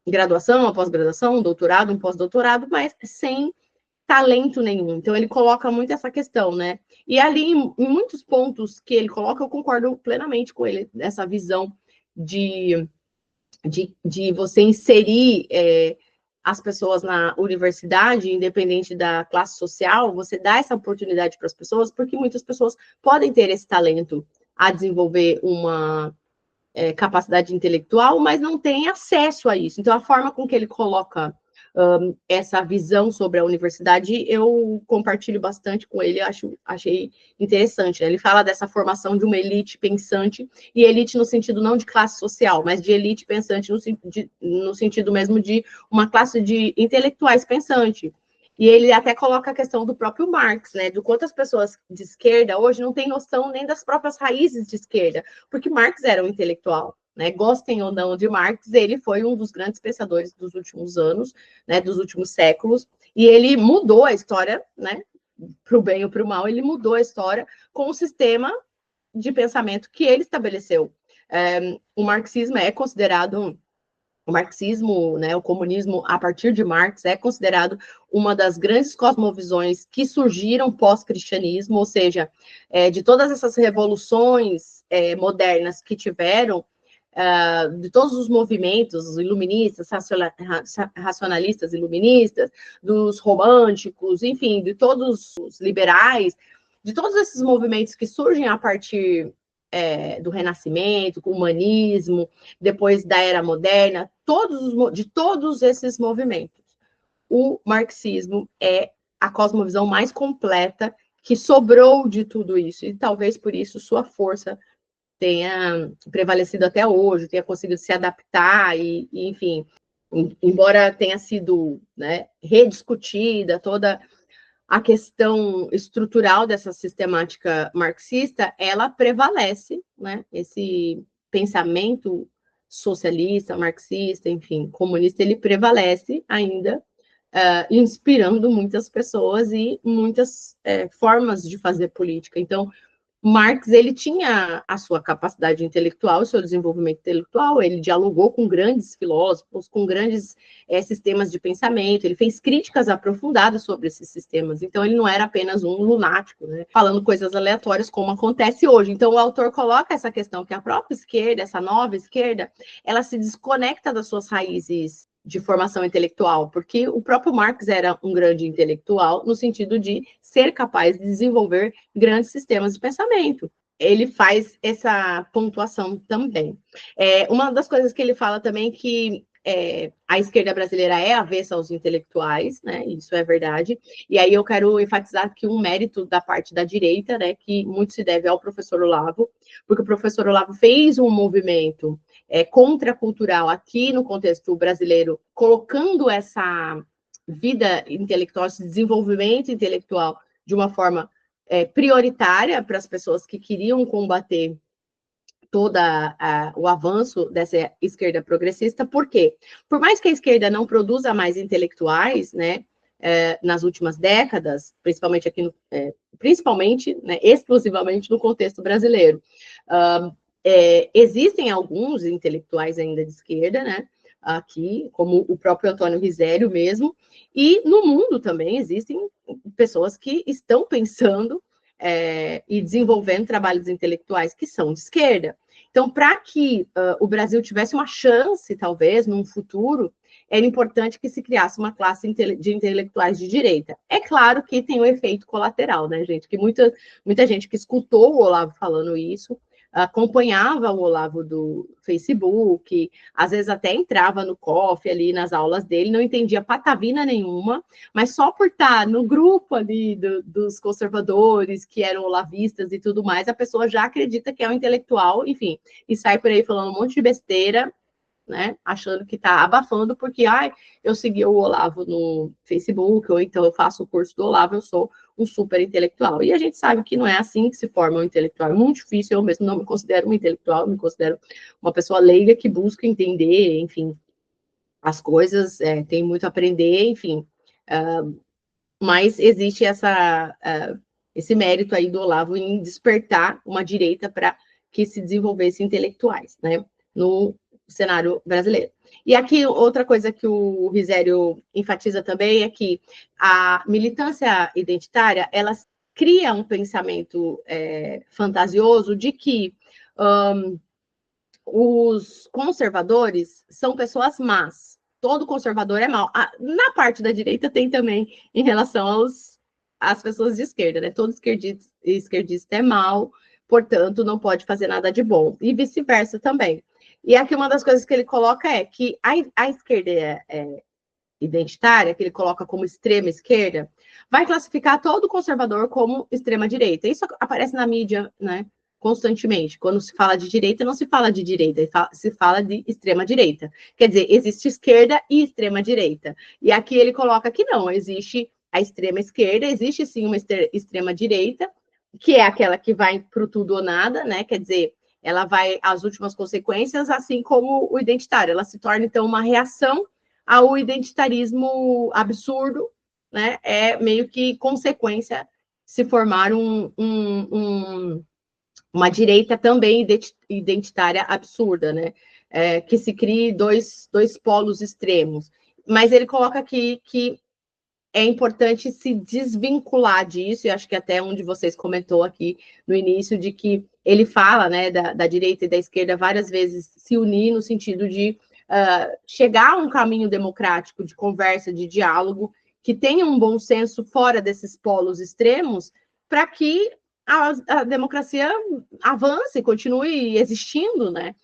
graduação, uma pós-graduação, um doutorado, um pós-doutorado, mas sem talento nenhum. Então, ele coloca muito essa questão, né? E ali, em muitos pontos que ele coloca, eu concordo plenamente com ele, essa visão de você inserir as pessoas na universidade, independente da classe social, você dá essa oportunidade para as pessoas, porque muitas pessoas podem ter esse talento a desenvolver uma capacidade intelectual, mas não têm acesso a isso. Então, a forma com que ele coloca essa visão sobre a universidade, eu compartilho bastante com ele, achei interessante. Né? Ele fala dessa formação de uma elite pensante, e elite no sentido não de classe social, mas de elite pensante no sentido mesmo de uma classe de intelectuais pensante. E ele até coloca a questão do próprio Marx, né? De quantas pessoas de esquerda hoje não têm noção nem das próprias raízes de esquerda, porque Marx era um intelectual. Né, gostem ou não de Marx, ele foi um dos grandes pensadores dos últimos anos, né, dos últimos séculos, e ele mudou a história, né, para o bem ou para o mal, ele mudou a história com o sistema de pensamento que ele estabeleceu. O marxismo é considerado, o marxismo, né, o comunismo, a partir de Marx, é considerado uma das grandes cosmovisões que surgiram pós-cristianismo, ou seja, de todas essas revoluções modernas que tiveram, de todos os movimentos iluministas, racionalistas iluministas, dos românticos, enfim, de todos os liberais, de todos esses movimentos que surgem a partir do Renascimento, com o humanismo, depois da Era Moderna, de todos esses movimentos. O marxismo é a cosmovisão mais completa que sobrou de tudo isso, e talvez por isso sua força tenha prevalecido até hoje, tenha conseguido se adaptar e enfim, embora tenha sido, né, rediscutida toda a questão estrutural dessa sistemática marxista, ela prevalece, né, esse pensamento socialista, marxista, enfim, comunista, ele prevalece ainda, inspirando muitas pessoas e muitas formas de fazer política. Então, Marx, ele tinha a sua capacidade intelectual, o seu desenvolvimento intelectual, ele dialogou com grandes filósofos, com grandes sistemas de pensamento, ele fez críticas aprofundadas sobre esses sistemas, então ele não era apenas um lunático, né, falando coisas aleatórias como acontece hoje. Então o autor coloca essa questão que a própria esquerda, essa nova esquerda, ela se desconecta das suas raízes de formação intelectual, porque o próprio Marx era um grande intelectual no sentido de ser capaz de desenvolver grandes sistemas de pensamento. Ele faz essa pontuação também. Uma das coisas que ele fala também é que a esquerda brasileira é avessa aos intelectuais, né? Isso é verdade. E aí eu quero enfatizar aqui um mérito da parte da direita, né? Que muito se deve ao professor Olavo, porque o professor Olavo fez um movimento contracultural aqui no contexto brasileiro, colocando essa vida intelectual, esse desenvolvimento intelectual de uma forma prioritária para as pessoas que queriam combater todo o avanço dessa esquerda progressista. Por quê? Por mais que a esquerda não produza mais intelectuais, né, nas últimas décadas, principalmente aqui, principalmente, né, exclusivamente no contexto brasileiro. Existem alguns intelectuais ainda de esquerda, né, aqui, como o próprio Antônio Risério mesmo, e no mundo também existem pessoas que estão pensando e desenvolvendo trabalhos intelectuais que são de esquerda. Então, para que o Brasil tivesse uma chance, talvez, num futuro, era importante que se criasse uma classe de intelectuais de direita. É claro que tem um efeito colateral, né, gente? Que muita gente que escutou o Olavo falando isso, acompanhava o Olavo do Facebook, às vezes até entrava no COF ali nas aulas dele, não entendia patavina nenhuma, mas só por estar no grupo ali dos conservadores, que eram olavistas e tudo mais, a pessoa já acredita que é um intelectual, enfim, e sai por aí falando um monte de besteira, né, achando que está abafando, porque eu segui o Olavo no Facebook, ou então eu faço o curso do Olavo, eu sou um super intelectual. E a gente sabe que não é assim que se forma um intelectual. É muito difícil, eu mesmo não me considero um intelectual, me considero uma pessoa leiga que busca entender, enfim, as coisas, tem muito a aprender, enfim. Mas existe esse mérito aí do Olavo em despertar uma direita para que se desenvolvesse intelectuais, né, no cenário brasileiro. E aqui, outra coisa que o Risério enfatiza também é que a militância identitária, ela cria um pensamento fantasioso de que os conservadores são pessoas más. Todo conservador é mau. Na parte da direita tem também em relação às pessoas de esquerda, né? Todo esquerdista é mau, portanto, não pode fazer nada de bom. E vice-versa também. E aqui uma das coisas que ele coloca é que a esquerda identitária, que ele coloca como extrema esquerda, vai classificar todo conservador como extrema direita. Isso aparece na mídia, né, constantemente. Quando se fala de direita, não se fala de direita, se fala de extrema direita. Quer dizer, existe esquerda e extrema direita. E aqui ele coloca que não, existe a extrema esquerda, existe sim uma extrema direita, que é aquela que vai para o tudo ou nada, né? Quer dizer, ela vai às últimas consequências, assim como o identitário. Ela se torna, então, uma reação ao identitarismo absurdo, né? É meio que consequência se formar uma direita também identitária absurda, né? Que se crie dois polos extremos. Mas ele coloca aqui que é importante se desvincular disso, e acho que até um de vocês comentou aqui no início, de que ele fala, né, da direita e da esquerda várias vezes se unir no sentido de chegar a um caminho democrático de conversa, de diálogo, que tenha um bom senso fora desses polos extremos, para que a democracia avance, continue existindo, né?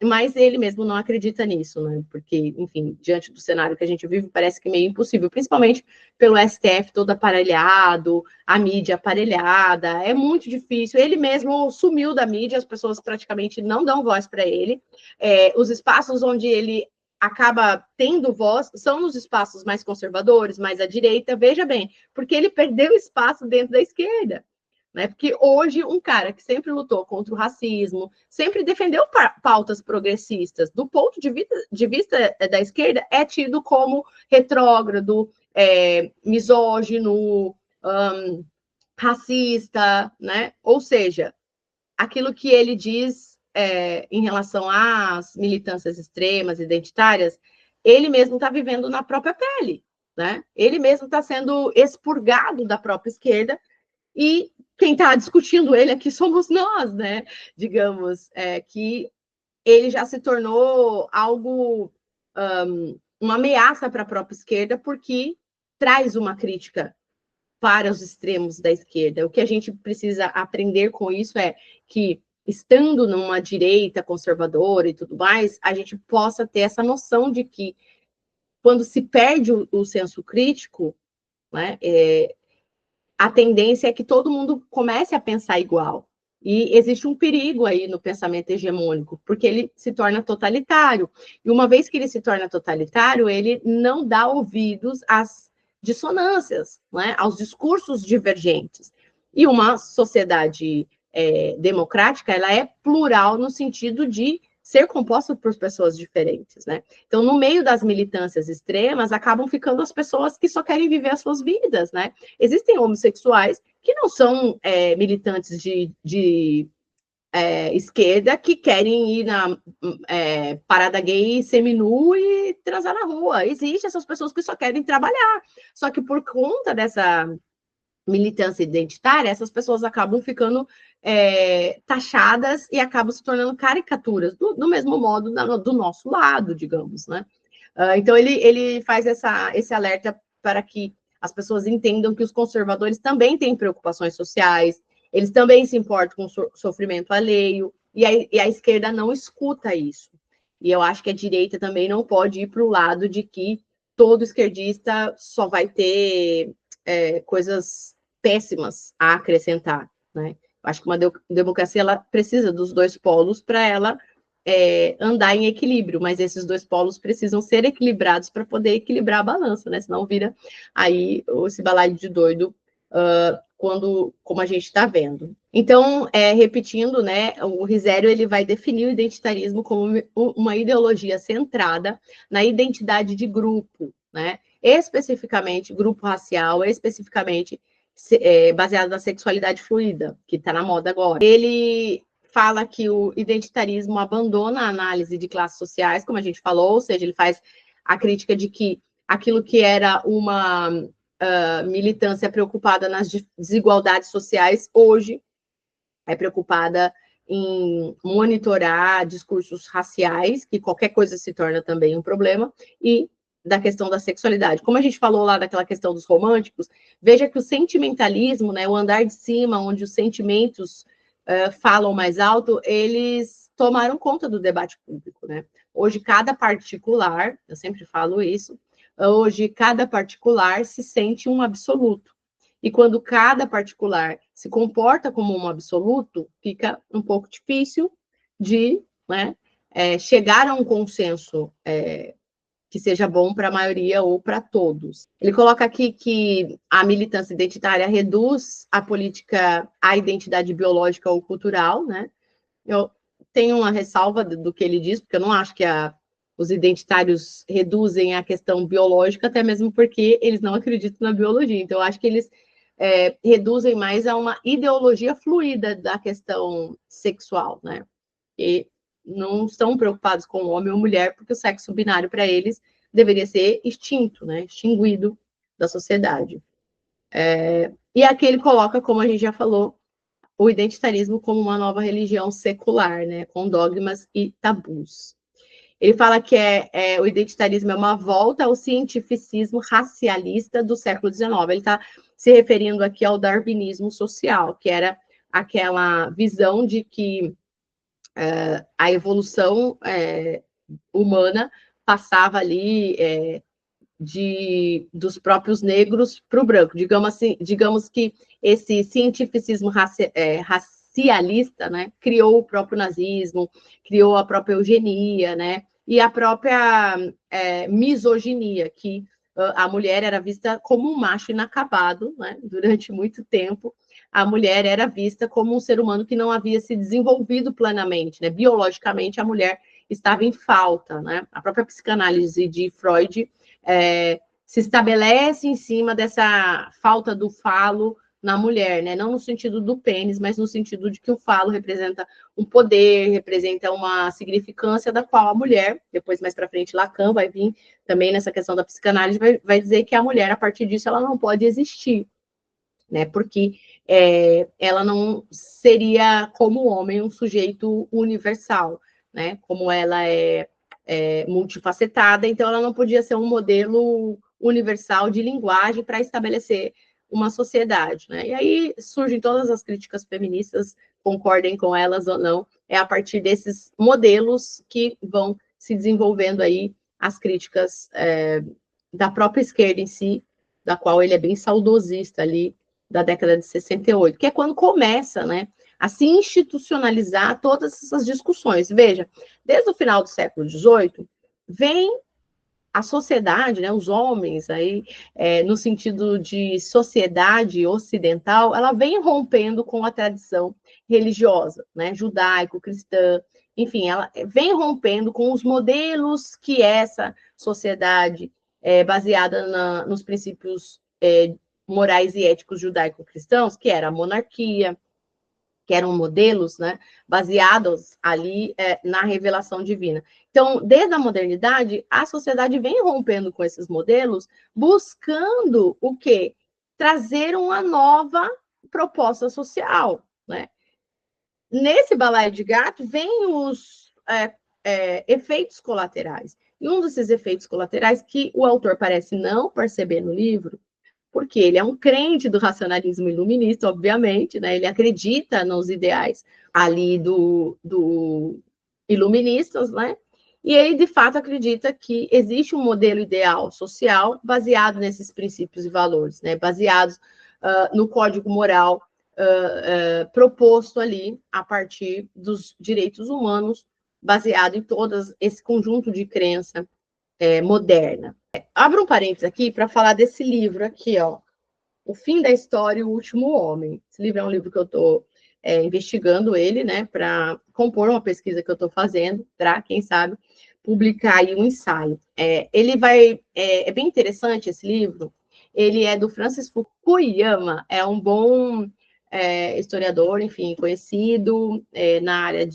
Mas ele mesmo não acredita nisso, né? Porque, enfim, diante do cenário que a gente vive, parece que meio impossível, principalmente pelo STF todo aparelhado, a mídia aparelhada, é muito difícil. Ele mesmo sumiu da mídia, as pessoas praticamente não dão voz para ele. Os espaços onde ele acaba tendo voz são os espaços mais conservadores, mais à direita, veja bem, porque ele perdeu espaço dentro da esquerda. Né? Porque hoje, um cara que sempre lutou contra o racismo, sempre defendeu pautas progressistas, do ponto de vista da esquerda, é tido como retrógrado, misógino, racista, né? Ou seja, aquilo que ele diz em relação às militâncias extremas, identitárias, ele mesmo está vivendo na própria pele, né? Ele mesmo está sendo expurgado da própria esquerda, e quem está discutindo ele aqui somos nós, né? Digamos, que ele já se tornou algo, uma ameaça para a própria esquerda, porque traz uma crítica para os extremos da esquerda. O que a gente precisa aprender com isso é que, estando numa direita conservadora e tudo mais, a gente possa ter essa noção de que, quando se perde o senso crítico, né, a tendência é que todo mundo comece a pensar igual. E existe um perigo aí no pensamento hegemônico, porque ele se torna totalitário. E uma vez que ele se torna totalitário, ele não dá ouvidos às dissonâncias, né? Aos discursos divergentes. E uma sociedade democrática, ela é plural no sentido de ser composto por pessoas diferentes, né? Então, no meio das militâncias extremas, acabam ficando as pessoas que só querem viver as suas vidas, né? Existem homossexuais que não são militantes de esquerda que querem ir na parada gay seminu e transar na rua. Existem essas pessoas que só querem trabalhar. Só que por conta dessa militância identitária, essas pessoas acabam ficando taxadas e acabam se tornando caricaturas, do mesmo modo do nosso lado, digamos, né? Então, ele faz esse alerta para que as pessoas entendam que os conservadores também têm preocupações sociais, eles também se importam com o sofrimento alheio, e a esquerda não escuta isso. E eu acho que a direita também não pode ir para o lado de que todo esquerdista só vai ter coisas péssimas a acrescentar, né? Eu acho que uma democracia ela precisa dos dois polos para ela andar em equilíbrio, mas esses dois polos precisam ser equilibrados para poder equilibrar a balança, né? Senão vira aí esse balaio de doido como a gente está vendo. Então, repetindo, né, o Risério ele vai definir o identitarismo como uma ideologia centrada na identidade de grupo, né? Especificamente grupo racial, especificamente baseado na sexualidade fluida, que está na moda agora. Ele fala que o identitarismo abandona a análise de classes sociais, como a gente falou, ou seja, ele faz a crítica de que aquilo que era uma militância preocupada nas desigualdades sociais, hoje é preocupada em monitorar discursos raciais, que qualquer coisa se torna também um problema, e da questão da sexualidade. Como a gente falou lá daquela questão dos românticos, veja que o sentimentalismo, né, o andar de cima, onde os sentimentos falam mais alto, eles tomaram conta do debate público, né? Hoje, cada particular, eu sempre falo isso, hoje cada particular se sente um absoluto. E quando cada particular se comporta como um absoluto, fica um pouco difícil de chegar a um consenso que seja bom para a maioria ou para todos. Ele coloca aqui que a militância identitária reduz a política à identidade biológica ou cultural, né? Eu tenho uma ressalva do que ele diz, porque eu não acho que os identitários reduzem a questão biológica, até mesmo porque eles não acreditam na biologia. Então, eu acho que eles reduzem mais a uma ideologia fluida da questão sexual, né? E não estão preocupados com homem ou mulher, porque o sexo binário para eles deveria ser extinto, né? Extinguido da sociedade. E aqui ele coloca, como a gente já falou, o identitarismo como uma nova religião secular, né? Com dogmas e tabus. Ele fala que o identitarismo é uma volta ao cientificismo racialista do século XIX. Ele está se referindo aqui ao darwinismo social, que era aquela visão de que a evolução humana passava ali dos próprios negros para o branco. Digamos que esse cientificismo racialista, né, criou o próprio nazismo, criou a própria eugenia, né, e a própria misoginia, que a mulher era vista como um macho inacabado, né, durante muito tempo. A mulher era vista como um ser humano que não havia se desenvolvido plenamente, né? Biologicamente, a mulher estava em falta, né? A própria psicanálise de Freud se estabelece em cima dessa falta do falo na mulher, né? Não no sentido do pênis, mas no sentido de que o falo representa um poder, representa uma significância da qual a mulher, depois mais para frente Lacan vai vir também nessa questão da psicanálise, vai dizer que a mulher, a partir disso, ela não pode existir, né? Porque ela não seria, como o homem, um sujeito universal, né? Como ela é multifacetada, então ela não podia ser um modelo universal de linguagem para estabelecer uma sociedade, né? E aí surgem todas as críticas feministas, concordem com elas ou não, é a partir desses modelos que vão se desenvolvendo aí as críticas da própria esquerda em si, da qual ele é bem saudosista ali, da década de 68, que é quando começa, né, a se institucionalizar todas essas discussões. Veja, desde o final do século XVIII, vem a sociedade, né, os homens, aí, no sentido de sociedade ocidental, ela vem rompendo com a tradição religiosa, né, judaico-cristã, enfim, ela vem rompendo com os modelos que essa sociedade baseada nos princípios morais e éticos judaico-cristãos, que era a monarquia, que eram modelos, né, baseados ali na revelação divina. Então, desde a modernidade, a sociedade vem rompendo com esses modelos, buscando o quê? Trazer uma nova proposta social, né? Nesse balaio de gato, vem os efeitos colaterais. E um desses efeitos colaterais que o autor parece não perceber no livro, porque ele é um crente do racionalismo iluminista, obviamente, né? Ele acredita nos ideais ali do iluministas, né? E ele, de fato, acredita que existe um modelo ideal social baseado nesses princípios e valores, né? Baseados no código moral proposto ali a partir dos direitos humanos, baseado em todo esse conjunto de crença moderna. Abro um parênteses aqui para falar desse livro aqui, ó, O Fim da História e o Último Homem. Esse livro é um livro que eu estou investigando ele, né, para compor uma pesquisa que eu estou fazendo, para, quem sabe, publicar aí um ensaio. Ele vai... É bem interessante esse livro. Ele é do Francis Fukuyama, é um bom historiador, enfim, conhecido na área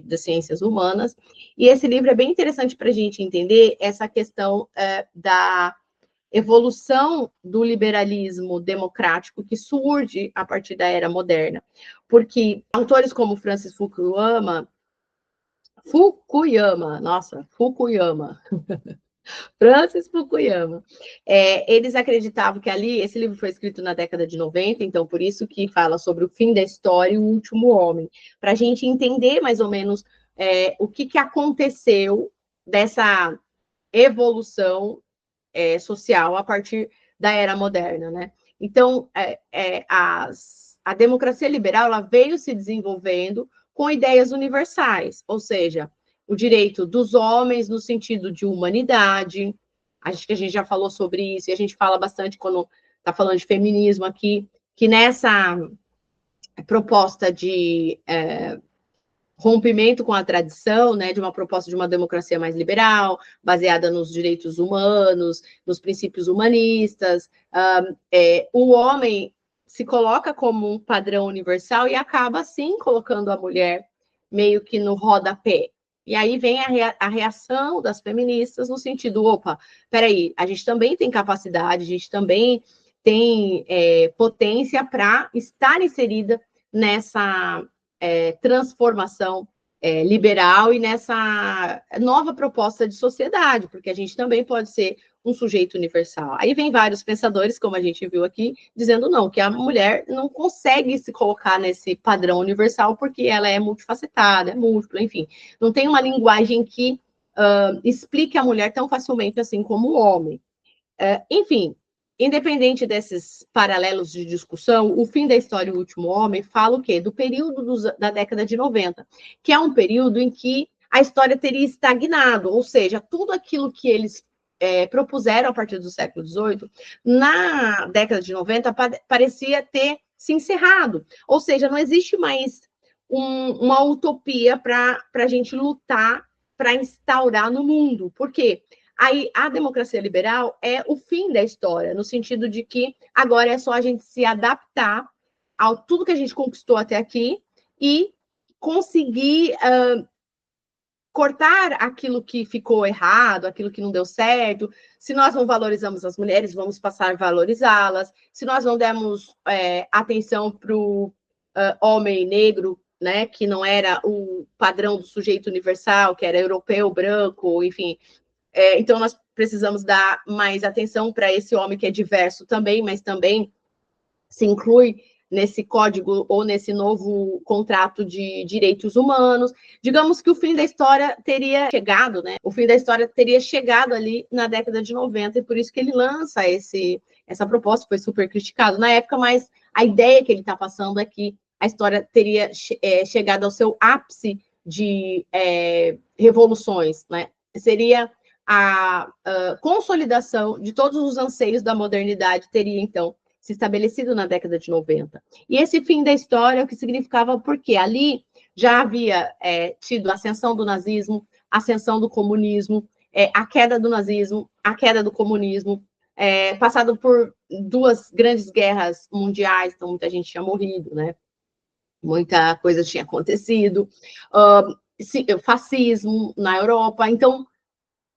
das ciências humanas. E esse livro é bem interessante para a gente entender essa questão da evolução do liberalismo democrático que surge a partir da era moderna. Porque autores como Francis Fukuyama, Francis Fukuyama, eles acreditavam que ali, esse livro foi escrito na década de 90, então por isso que fala sobre o fim da história e o último homem, para a gente entender mais ou menos o que aconteceu dessa evolução social a partir da era moderna, né? Então, a democracia liberal ela veio se desenvolvendo com ideias universais, ou seja, o direito dos homens no sentido de humanidade. Acho que a gente já falou sobre isso, e a gente fala bastante quando está falando de feminismo aqui, que nessa proposta de rompimento com a tradição, né, de uma proposta de uma democracia mais liberal, baseada nos direitos humanos, nos princípios humanistas. O homem se coloca como um padrão universal e acaba, sim, colocando a mulher meio que no rodapé. E aí vem a reação das feministas no sentido, opa, peraí, a gente também tem capacidade, a gente também tem potência para estar inserida nessa transformação liberal e nessa nova proposta de sociedade, porque a gente também pode ser um sujeito universal. Aí vem vários pensadores, como a gente viu aqui, dizendo não, que a mulher não consegue se colocar nesse padrão universal porque ela é multifacetada, é múltipla, enfim. Não tem uma linguagem que explique a mulher tão facilmente assim como o homem. Enfim, independente desses paralelos de discussão, O Fim da História e o Último Homem fala o quê? Do período da década de 90, que é um período em que a história teria estagnado, ou seja, tudo aquilo que eles propuseram a partir do século XVIII, na década de 90, parecia ter se encerrado. Ou seja, não existe mais uma utopia para a gente lutar para instaurar no mundo. Por quê? Aí, a democracia liberal é o fim da história, no sentido de que agora é só a gente se adaptar a tudo que a gente conquistou até aqui e conseguir cortar aquilo que ficou errado, aquilo que não deu certo. Se nós não valorizamos as mulheres, vamos passar a valorizá-las. Se nós não demos atenção para o homem negro, né, que não era o padrão do sujeito universal, que era europeu, branco, enfim. Então, nós precisamos dar mais atenção para esse homem que é diverso também, mas também se inclui nesse código ou nesse novo contrato de direitos humanos. Digamos que o fim da história teria chegado, né? O fim da história teria chegado ali na década de 90, e por isso que ele lança essa proposta, foi super criticado na época, mas a ideia que ele está passando é que a história teria chegado ao seu ápice de revoluções, né? Seria a consolidação de todos os anseios da modernidade, teria, então, se estabelecido na década de 90. E esse fim da história, o que significava, porque ali já havia tido a ascensão do nazismo, ascensão do comunismo, a queda do nazismo, a queda do comunismo, passado por 2 grandes guerras mundiais, então muita gente tinha morrido, né? Muita coisa tinha acontecido, fascismo na Europa, então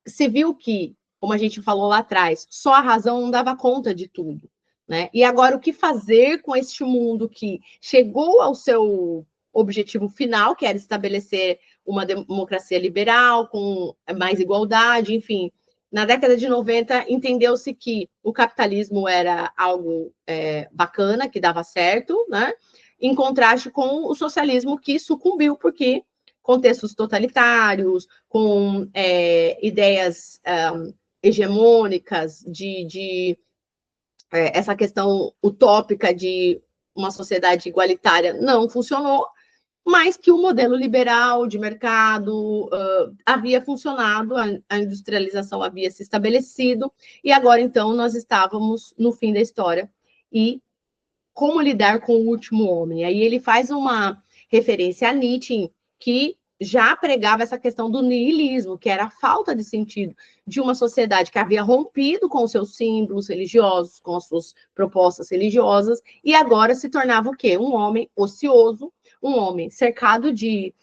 se viu que, como a gente falou lá atrás, só a razão não dava conta de tudo, né? E agora o que fazer com este mundo que chegou ao seu objetivo final, que era estabelecer uma democracia liberal, com mais igualdade, enfim. Na década de 90, entendeu-se que o capitalismo era algo bacana, que dava certo, né? Em contraste com o socialismo que sucumbiu, porque contextos totalitários, com ideias hegemônicas, essa questão utópica de uma sociedade igualitária não funcionou, mas que o modelo liberal de mercado havia funcionado, a industrialização havia se estabelecido, e agora, então, nós estávamos no fim da história. E como lidar com o último homem? Aí ele faz uma referência a Nietzsche, que já pregava essa questão do niilismo, que era a falta de sentido de uma sociedade que havia rompido com os seus símbolos religiosos, com as suas propostas religiosas, e agora se tornava o quê? Um homem ocioso, um homem cercado de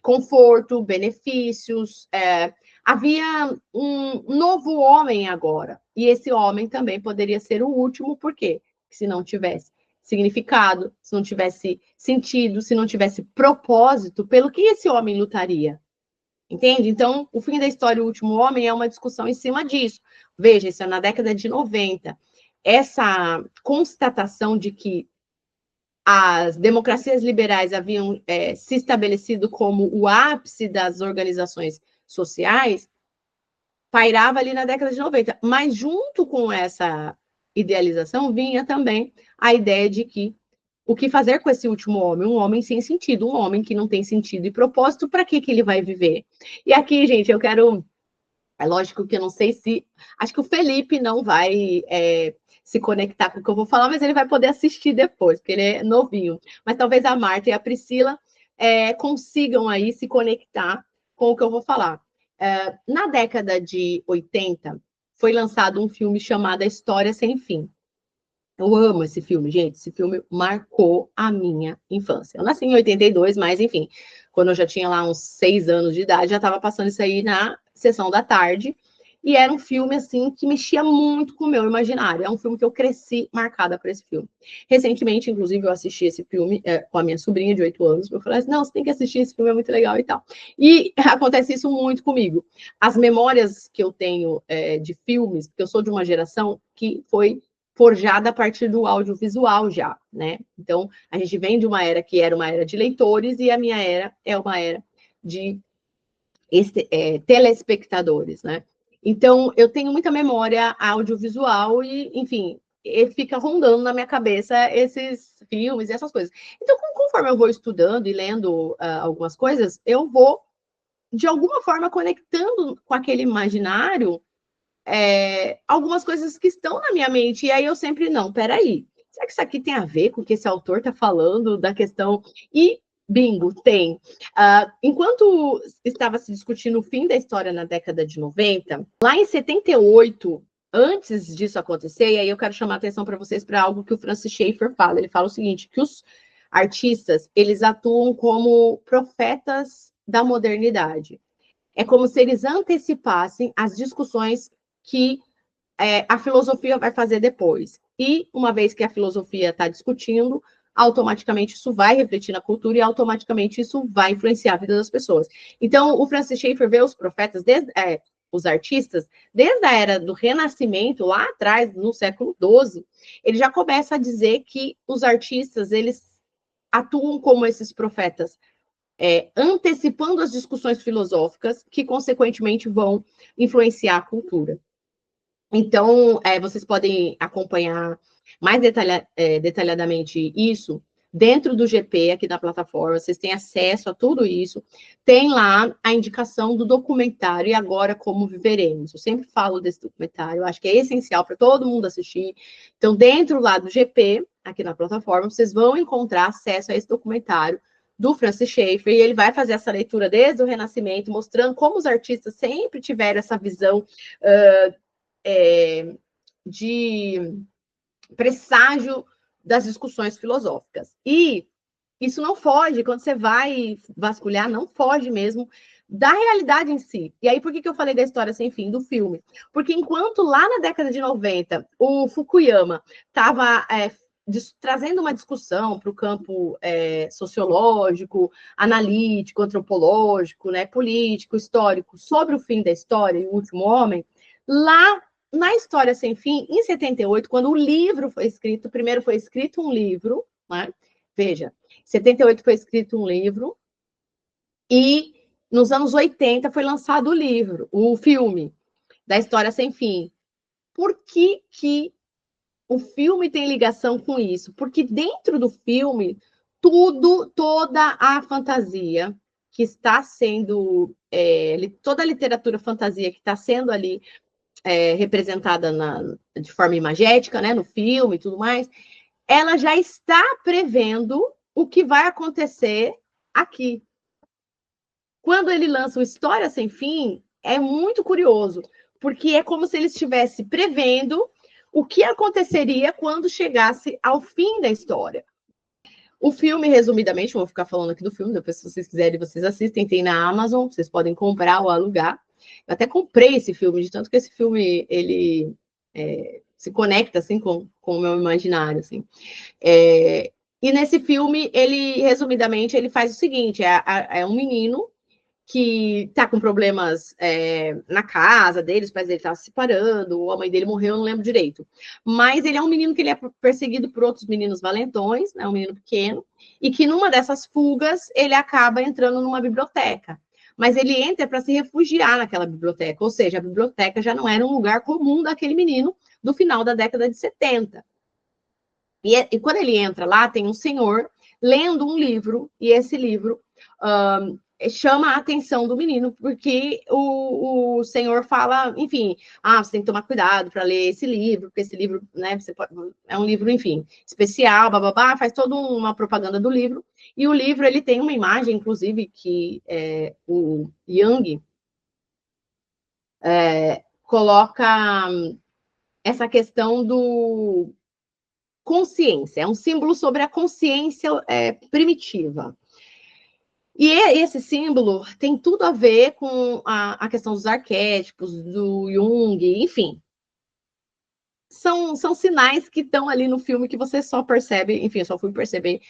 conforto, benefícios. Havia um novo homem agora, e esse homem também poderia ser o último, por quê? Se não tivesse significado, se não tivesse sentido, se não tivesse propósito, pelo que esse homem lutaria? Entende? Então, o fim da história, o último homem, é uma discussão em cima disso. Veja, isso é na década de 90. Essa constatação de que as democracias liberais haviam se estabelecido como o ápice das organizações sociais, pairava ali na década de 90. Mas junto com essa idealização vinha também a ideia de que o que fazer com esse último homem? Um homem sem sentido, um homem que não tem sentido e propósito, para que ele vai viver? E aqui, gente, eu quero... É lógico que eu não sei se... Acho que o Felipe não vai se conectar com o que eu vou falar, mas ele vai poder assistir depois, porque ele é novinho. Mas talvez a Marta e a Priscila consigam aí se conectar com o que eu vou falar. Na década de 80, foi lançado um filme chamado A História Sem Fim. Eu amo esse filme, gente. Esse filme marcou a minha infância. Eu nasci em 82, mas, enfim, quando eu já tinha lá uns 6 anos de idade, já estava passando isso aí na sessão da tarde. E era um filme, assim, que mexia muito com o meu imaginário. É um filme que eu cresci marcada por esse filme. Recentemente, inclusive, eu assisti esse filme com a minha sobrinha de 8 anos. Eu falei assim, não, você tem que assistir, esse filme é muito legal e tal. E acontece isso muito comigo. As memórias que eu tenho de filmes, porque eu sou de uma geração que foi forjada a partir do audiovisual já, né? Então, a gente vem de uma era que era uma era de leitores e a minha era é uma era de telespectadores, né? Então, eu tenho muita memória audiovisual e, enfim, fica rondando na minha cabeça esses filmes e essas coisas. Então, conforme eu vou estudando e lendo algumas coisas, eu vou, de alguma forma, conectando com aquele imaginário algumas coisas que estão na minha mente. E aí eu sempre, não, peraí, será que isso aqui tem a ver com o que esse autor está falando da questão? E bingo, tem. Enquanto estava se discutindo o fim da história na década de 90, lá em 78, antes disso acontecer, e aí eu quero chamar a atenção para vocês para algo que o Francis Schaeffer fala. Ele fala o seguinte, que os artistas, eles atuam como profetas da modernidade. É como se eles antecipassem as discussões que a filosofia vai fazer depois. E, uma vez que a filosofia está discutindo, automaticamente isso vai refletir na cultura e automaticamente isso vai influenciar a vida das pessoas. Então, o Francis Schaeffer vê os profetas, os artistas, desde a era do Renascimento, lá atrás, no século XII, ele já começa a dizer que os artistas, eles atuam como esses profetas, antecipando as discussões filosóficas que, consequentemente, vão influenciar a cultura. Então, vocês podem acompanhar mais detalhadamente isso dentro do GP, aqui na plataforma, vocês têm acesso a tudo isso. Tem lá a indicação do documentário E Agora Como Viveremos. Eu sempre falo desse documentário, eu acho que é essencial para todo mundo assistir. Então, dentro lá do GP, aqui na plataforma, vocês vão encontrar acesso a esse documentário do Francis Schaeffer, e ele vai fazer essa leitura desde o Renascimento, mostrando como os artistas sempre tiveram essa visão de presságio das discussões filosóficas. E isso não foge, quando você vai vasculhar, não foge mesmo da realidade em si. E aí, por que eu falei da História Sem Fim, do filme? Porque enquanto lá na década de 90, o Fukuyama estava trazendo uma discussão para o campo sociológico, analítico, antropológico, né, político, histórico, sobre o fim da história e o último homem, lá na História Sem Fim, em 78, quando o livro foi escrito, primeiro foi escrito um livro, né? Veja, em 78 foi escrito um livro, e nos anos 80 foi lançado o livro, o filme da História Sem Fim. Por que o filme tem ligação com isso? Porque dentro do filme, toda a fantasia que está sendo, toda a literatura fantasia que está sendo ali representada de forma imagética, né, no filme e tudo mais, ela já está prevendo o que vai acontecer aqui. Quando ele lança o História Sem Fim, é muito curioso, porque é como se ele estivesse prevendo o que aconteceria quando chegasse ao fim da história. O filme, resumidamente, vou ficar falando aqui do filme, depois se vocês quiserem, vocês assistem, tem na Amazon, vocês podem comprar ou alugar. Eu até comprei esse filme, de tanto que esse filme, ele se conecta, assim, com o meu imaginário, assim. E nesse filme, ele, resumidamente, ele faz o seguinte, é um menino que está com problemas na casa dele, os pais dele estavam se separando, a mãe dele morreu, eu não lembro direito. Mas ele é um menino que ele é perseguido por outros meninos valentões, né, um menino pequeno, e que numa dessas fugas ele acaba entrando numa biblioteca. Mas ele entra para se refugiar naquela biblioteca, ou seja, a biblioteca já não era um lugar comum daquele menino do final da década de 70. E quando ele entra lá, tem um senhor lendo um livro, e esse livro chama a atenção do menino, porque o senhor fala, enfim, você tem que tomar cuidado para ler esse livro, porque esse livro, né, é um livro, enfim, especial, bababá, faz toda uma propaganda do livro, e o livro, ele tem uma imagem, inclusive, que o Jung coloca essa questão do consciência, é um símbolo sobre a consciência primitiva. E esse símbolo tem tudo a ver com a questão dos arquétipos, do Jung, enfim. São sinais que estão ali no filme que você só percebe, enfim, eu só fui perceber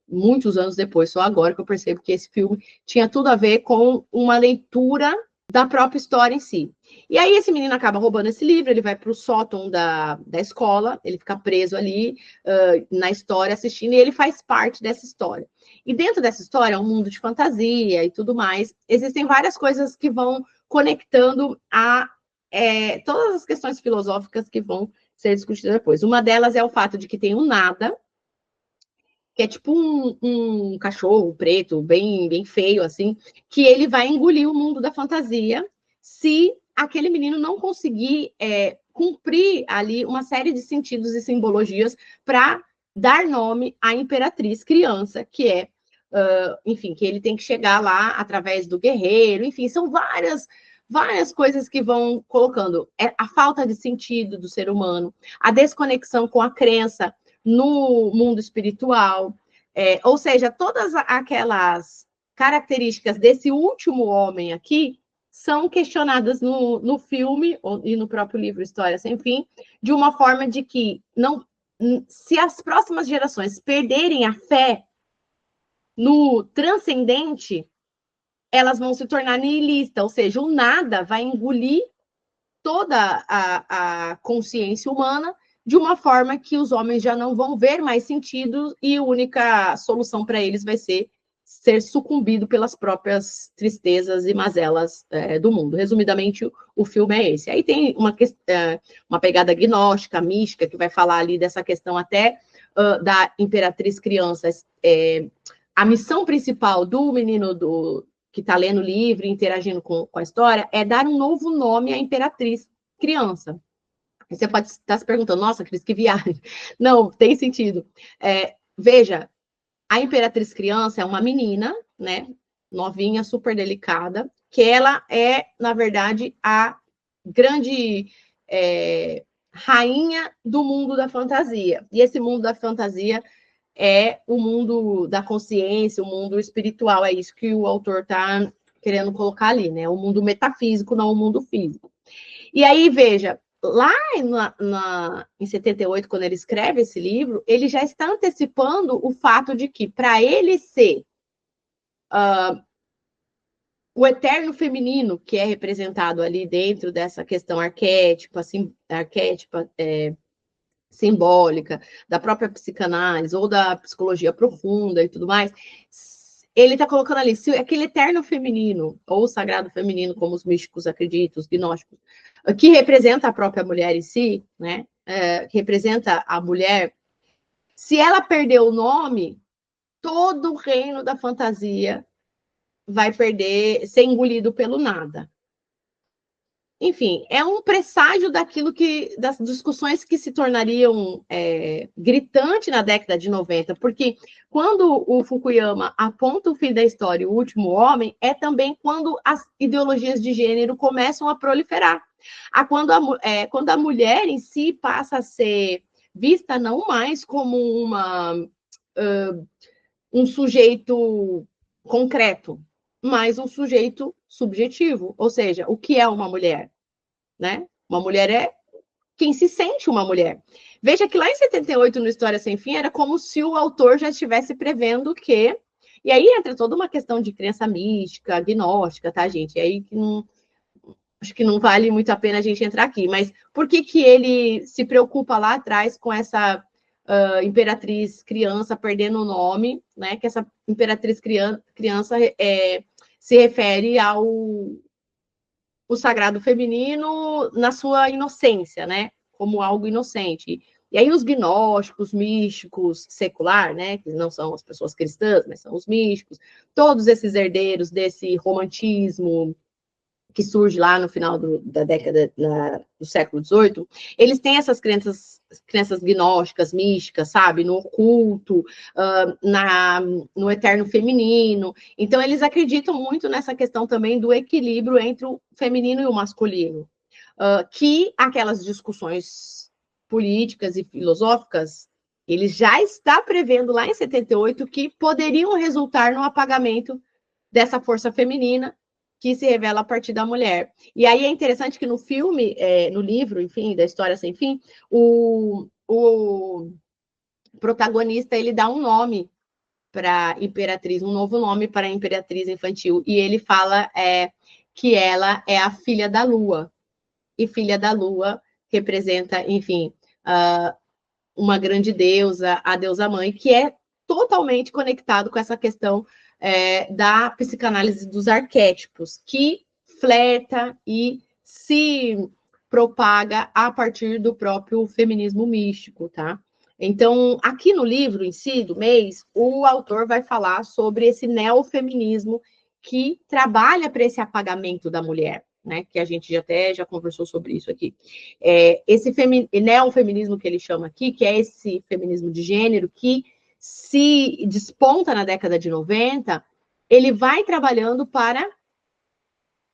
muitos anos depois, só agora que eu percebo que esse filme tinha tudo a ver com uma leitura da própria história em si. E aí esse menino acaba roubando esse livro, ele vai para o sótão da escola, ele fica preso ali na história assistindo, e ele faz parte dessa história. E dentro dessa história é um mundo de fantasia e tudo mais. Existem várias coisas que vão conectando a todas as questões filosóficas que vão ser discutidas depois. Uma delas é o fato de que tem um nada, que é tipo um cachorro preto, bem, bem feio, assim, que ele vai engolir o mundo da fantasia se aquele menino não conseguir cumprir ali uma série de sentidos e simbologias para dar nome à imperatriz criança, que é, enfim, que ele tem que chegar lá através do guerreiro, enfim, são várias coisas que vão colocando a falta de sentido do ser humano, a desconexão com a crença no mundo espiritual, ou seja, todas aquelas características desse último homem aqui são questionadas no filme e no próprio livro História Sem Fim, de uma forma de que se as próximas gerações perderem a fé no transcendente, elas vão se tornar nihilistas, ou seja, o nada vai engolir toda a consciência humana de uma forma que os homens já não vão ver mais sentido e a única solução para eles vai ser sucumbido pelas próprias tristezas e mazelas do mundo. Resumidamente, o filme é esse. Aí tem uma pegada gnóstica, mística, que vai falar ali dessa questão até da imperatriz criança. A missão principal do menino que está lendo o livro, interagindo com a história, é dar um novo nome à imperatriz criança. Você pode estar se perguntando, nossa, Cris, que viagem. Não, tem sentido. Veja, A Imperatriz Criança é uma menina, né, novinha, super delicada, que ela é, na verdade, a grande rainha do mundo da fantasia. E esse mundo da fantasia é o mundo da consciência, o mundo espiritual, é isso que o autor está querendo colocar ali, né? O mundo metafísico, não o mundo físico. E aí, veja, lá em 78, quando ele escreve esse livro, ele já está antecipando o fato de que, para ele ser o eterno feminino, que é representado ali dentro dessa questão arquétipa, assim, simbólica, da própria psicanálise ou da psicologia profunda e tudo mais, ele está colocando ali, se aquele eterno feminino, ou sagrado feminino, como os místicos acreditam, os gnósticos, que representa a própria mulher em si, né? Que representa a mulher, se ela perder o nome, todo o reino da fantasia vai perder, ser engolido pelo nada. Enfim, é um presságio daquilo das discussões que se tornariam gritantes na década de 90, porque quando o Fukuyama aponta o fim da história, o último homem, é também quando as ideologias de gênero começam a proliferar. Quando a mulher em si passa a ser vista não mais como um sujeito concreto, mas um sujeito subjetivo, ou seja, o que é uma mulher, né? Uma mulher é quem se sente uma mulher. Veja que lá em 78, no História Sem Fim, era como se o autor já estivesse prevendo que... E aí entra toda uma questão de crença mística, agnóstica, tá, gente? E aí que não... Acho que não vale muito a pena a gente entrar aqui, mas por que que ele se preocupa lá atrás com essa imperatriz criança perdendo o nome, né? Que essa imperatriz criança se refere ao o sagrado feminino na sua inocência, né? Como algo inocente. E aí os gnósticos, místicos, secular, né? Que não são as pessoas cristãs, mas são os místicos, todos esses herdeiros desse romantismo que surge lá no final da década do século XVIII, eles têm essas crenças gnósticas, místicas, sabe? No oculto, no eterno feminino. Então, eles acreditam muito nessa questão também do equilíbrio entre o feminino e o masculino. Que aquelas discussões políticas e filosóficas, ele já está prevendo lá em 78 que poderiam resultar no apagamento dessa força feminina que se revela a partir da mulher. E aí é interessante que no filme, no livro, enfim, da História Sem Fim, o protagonista, ele dá um nome para a Imperatriz, um novo nome para a Imperatriz infantil, e ele fala que ela é a filha da Lua, e filha da Lua representa, enfim, uma grande deusa, a deusa mãe, que é totalmente conectado com essa questão da psicanálise dos arquétipos, que flerta e se propaga a partir do próprio feminismo místico, tá? Então, aqui no livro em si, do mês, o autor vai falar sobre esse neofeminismo que trabalha para esse apagamento da mulher, né? Que a gente já conversou sobre isso aqui. Esse neofeminismo que ele chama aqui, que é esse feminismo de gênero, que se desponta na década de 90, ele vai trabalhando para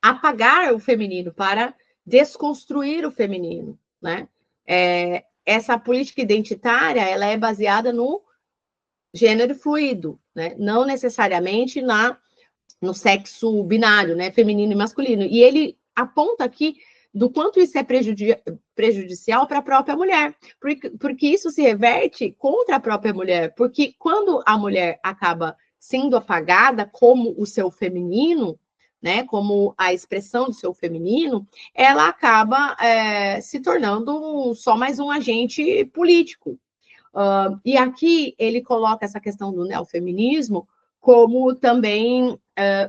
apagar o feminino, para desconstruir o feminino, né? Essa política identitária, ela é baseada no gênero fluido, né? Não necessariamente no sexo binário, né? Feminino e masculino. E ele aponta aqui do quanto isso é prejudicial para a própria mulher, porque isso se reverte contra a própria mulher, porque quando a mulher acaba sendo apagada como o seu feminino, né, como a expressão do seu feminino, ela acaba se tornando só mais um agente político. E aqui ele coloca essa questão do neofeminismo como também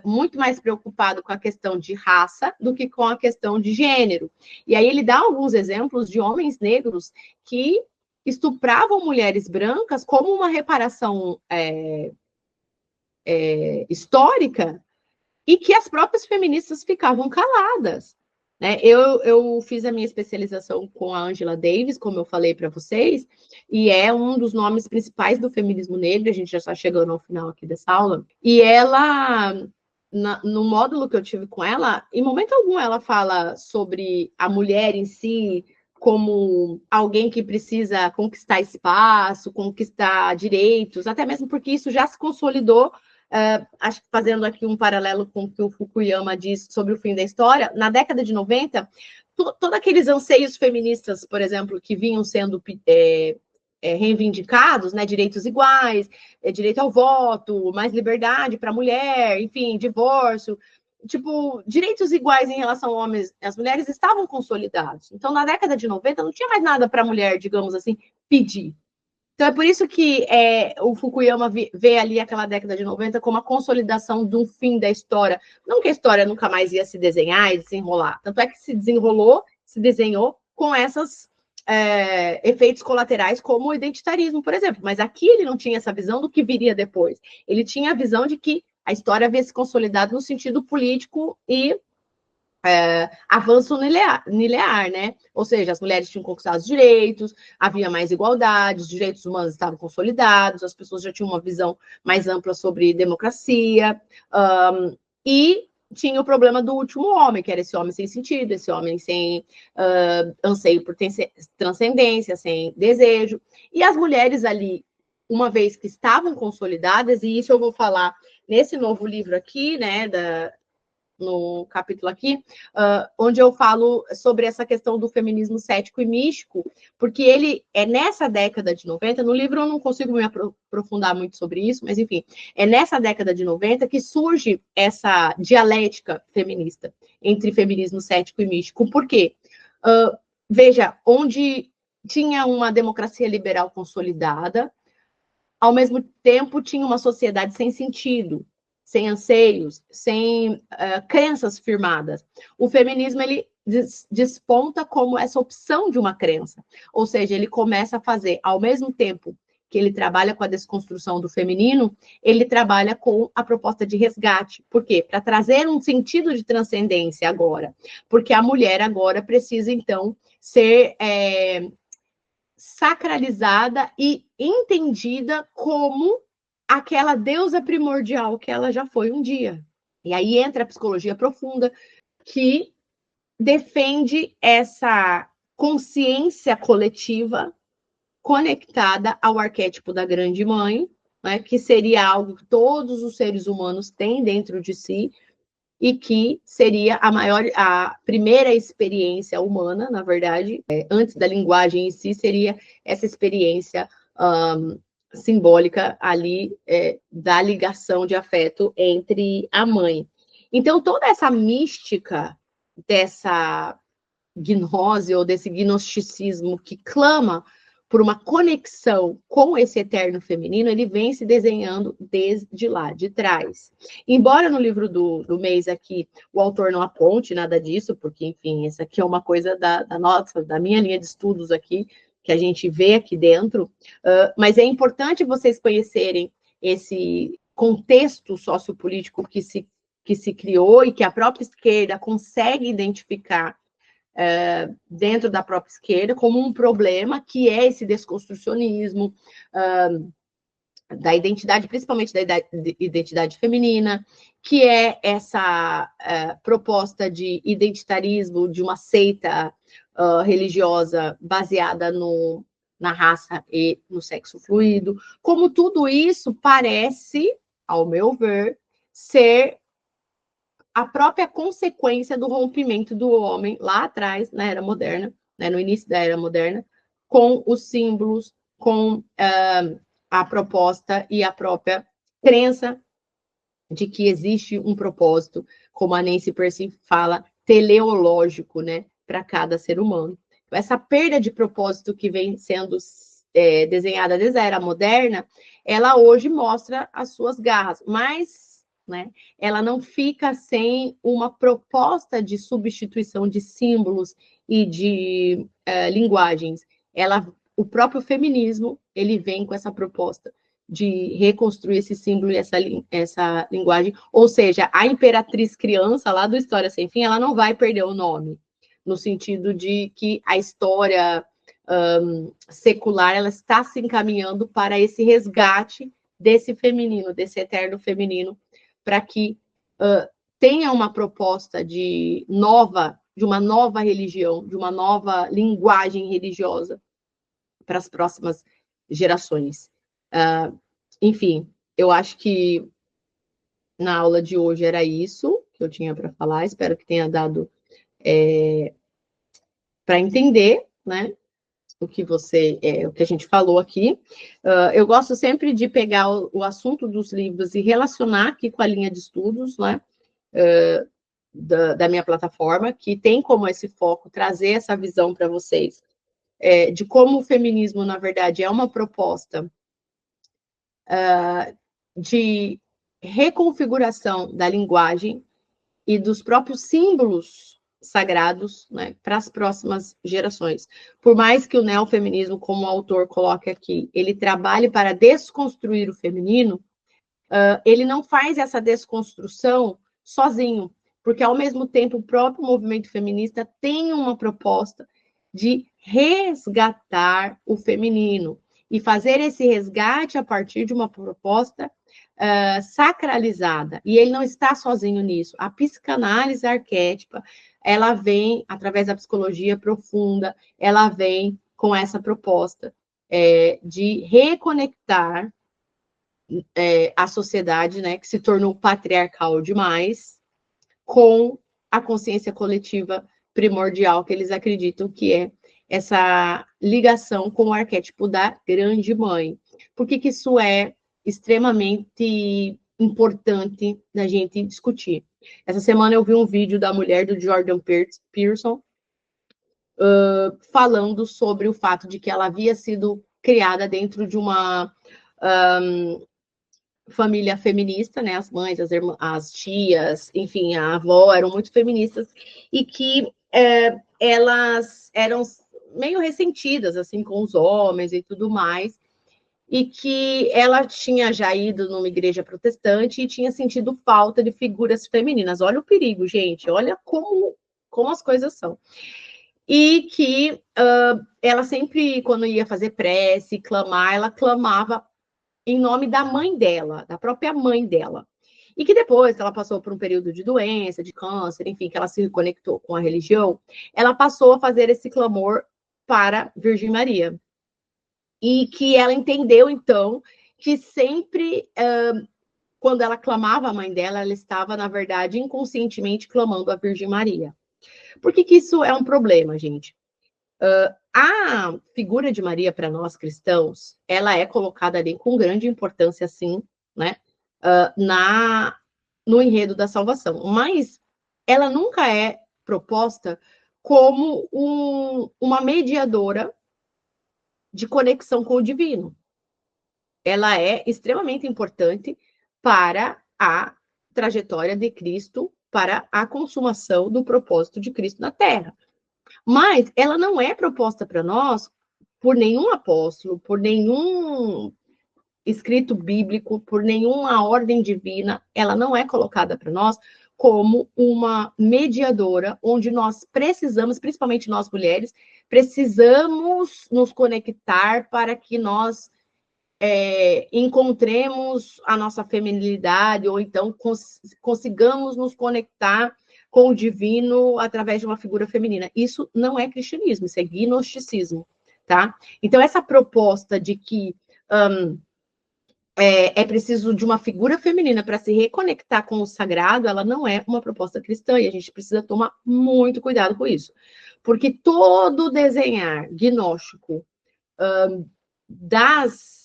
muito mais preocupado com a questão de raça do que com a questão de gênero. E aí ele dá alguns exemplos de homens negros que estupravam mulheres brancas como uma reparação histórica e que as próprias feministas ficavam caladas. né? Eu fiz a minha especialização com a Angela Davis, como eu falei para vocês, e é um dos nomes principais do feminismo negro, a gente já está chegando ao final aqui dessa aula, e ela, no módulo que eu tive com ela, em momento algum ela fala sobre a mulher em si, como alguém que precisa conquistar espaço, conquistar direitos, até mesmo porque isso já se consolidou. Acho que fazendo aqui um paralelo com o que o Fukuyama diz sobre o fim da história, na década de 90, todos aqueles anseios feministas, por exemplo, que vinham sendo reivindicados, né, direitos iguais, direito ao voto, mais liberdade para a mulher, enfim, divórcio, tipo, direitos iguais em relação aos homens e às mulheres estavam consolidados. Então, na década de 90, não tinha mais nada para a mulher, digamos assim, pedir. Então, é por isso que o Fukuyama vê ali aquela década de 90 como a consolidação de um fim da história. Não que a história nunca mais ia se desenhar e desenrolar. Tanto é que se desenrolou, se desenhou com esses efeitos colaterais, como o identitarismo, por exemplo. Mas aqui ele não tinha essa visão do que viria depois. Ele tinha a visão de que a história havia se consolidado no sentido político e avanço linear, né? Ou seja, as mulheres tinham conquistado os direitos, havia mais igualdade, os direitos humanos estavam consolidados, as pessoas já tinham uma visão mais ampla sobre democracia, e tinha o problema do último homem, que era esse homem sem sentido, esse homem sem anseio por transcendência, sem desejo. E as mulheres ali, uma vez que estavam consolidadas, e isso eu vou falar nesse novo livro aqui, né, no capítulo aqui, onde eu falo sobre essa questão do feminismo cético e místico, porque ele é nessa década de 90, no livro eu não consigo me aprofundar muito sobre isso, mas enfim, é nessa década de 90 que surge essa dialética feminista entre feminismo cético e místico. Por quê? Veja, onde tinha uma democracia liberal consolidada, ao mesmo tempo tinha uma sociedade sem sentido, sem anseios, sem crenças firmadas. O feminismo, ele desponta como essa opção de uma crença. Ou seja, ele começa a fazer, ao mesmo tempo que ele trabalha com a desconstrução do feminino, ele trabalha com a proposta de resgate. Por quê? Para trazer um sentido de transcendência agora. Porque a mulher agora precisa, então, ser sacralizada e entendida como aquela deusa primordial que ela já foi um dia. E aí entra a psicologia profunda, que defende essa consciência coletiva conectada ao arquétipo da grande mãe, né, que seria algo que todos os seres humanos têm dentro de si, e que seria a primeira experiência humana, na verdade, antes da linguagem em si, seria essa experiência simbólica ali da ligação de afeto entre a mãe. Então, toda essa mística dessa gnose ou desse gnosticismo que clama por uma conexão com esse eterno feminino, ele vem se desenhando desde lá de trás. Embora no livro do mês aqui o autor não aponte nada disso, porque, enfim, essa aqui é uma coisa da minha linha de estudos aqui, que a gente vê aqui dentro, mas é importante vocês conhecerem esse contexto sociopolítico que se criou e que a própria esquerda consegue identificar dentro da própria esquerda como um problema, que é esse desconstrucionismo da identidade, principalmente da identidade feminina, que é essa proposta de identitarismo de uma seita religiosa baseada na raça e no sexo fluido. Como tudo isso parece, ao meu ver, ser a própria consequência do rompimento do homem lá atrás, na Era Moderna, né, no início da Era Moderna, com os símbolos, com a proposta e a própria crença de que existe um propósito, como a Nancy Pearcey fala, teleológico, né, para cada ser humano. Então, essa perda de propósito que vem sendo desenhada desde a Era Moderna, ela hoje mostra as suas garras, mas né, ela não fica sem uma proposta de substituição de símbolos e de linguagens. O próprio feminismo, ele vem com essa proposta de reconstruir esse símbolo e essa linguagem. Ou seja, a imperatriz criança lá do História Sem Fim, ela não vai perder o nome. no sentido de que a história secular ela está se encaminhando para esse resgate desse feminino, desse eterno feminino, para que tenha uma proposta de uma nova religião, de uma nova linguagem religiosa para as próximas gerações. Enfim, eu acho que na aula de hoje era isso que eu tinha para falar. Espero que tenha dado para entender, né? O que a gente falou aqui. Eu gosto sempre de pegar o assunto dos livros e relacionar aqui com a linha de estudos, né? Da minha plataforma, que tem como esse foco trazer essa visão para vocês de como o feminismo, na verdade, é uma proposta de reconfiguração da linguagem e dos próprios símbolos sagrados, né, para as próximas gerações. Por mais que o neofeminismo, como o autor coloca aqui, ele trabalhe para desconstruir o feminino, ele não faz essa desconstrução sozinho, porque, ao mesmo tempo, o próprio movimento feminista tem uma proposta de resgatar o feminino e fazer esse resgate a partir de uma proposta sacralizada. E ele não está sozinho nisso. A psicanálise arquétipa, ela vem, através da psicologia profunda, ela vem com essa proposta de reconectar a sociedade, né, que se tornou patriarcal demais, com a consciência coletiva primordial, que eles acreditam que é essa ligação com o arquétipo da grande mãe. Por que isso é extremamente importante da gente discutir? Essa semana eu vi um vídeo da mulher do Jordan Peterson falando sobre o fato de que ela havia sido criada dentro de uma família feminista, né? As mães, as tias, enfim, a avó eram muito feministas e que elas eram meio ressentidas assim com os homens e tudo mais, e que ela tinha já ido numa igreja protestante e tinha sentido falta de figuras femininas. Olha o perigo, gente, olha como as coisas são. E que ela sempre, quando ia fazer prece, clamar, ela clamava em nome da mãe dela, da própria mãe dela. E que depois que ela passou por um período de doença, de câncer, enfim, que ela se reconectou com a religião, ela passou a fazer esse clamor para Virgem Maria. E que ela entendeu, então, que sempre, quando ela clamava a mãe dela, ela estava, na verdade, inconscientemente clamando a Virgem Maria. Por que isso é um problema, gente? A figura de Maria, para nós cristãos, ela é colocada ali com grande importância, sim, né? No enredo da salvação. Mas ela nunca é proposta como uma mediadora de conexão com o divino. Ela é extremamente importante para a trajetória de Cristo, para a consumação do propósito de Cristo na Terra. Mas ela não é proposta para nós por nenhum apóstolo, por nenhum escrito bíblico, por nenhuma ordem divina. Ela não é colocada para nós como uma mediadora, onde nós precisamos, principalmente nós mulheres, precisamos nos conectar para que nós encontremos a nossa feminilidade, ou então consigamos nos conectar com o divino através de uma figura feminina. Isso não é cristianismo, isso é gnosticismo, tá? Então, essa proposta de que é preciso de uma figura feminina para se reconectar com o sagrado, ela não é uma proposta cristã, e a gente precisa tomar muito cuidado com isso. Porque todo desenhar gnóstico das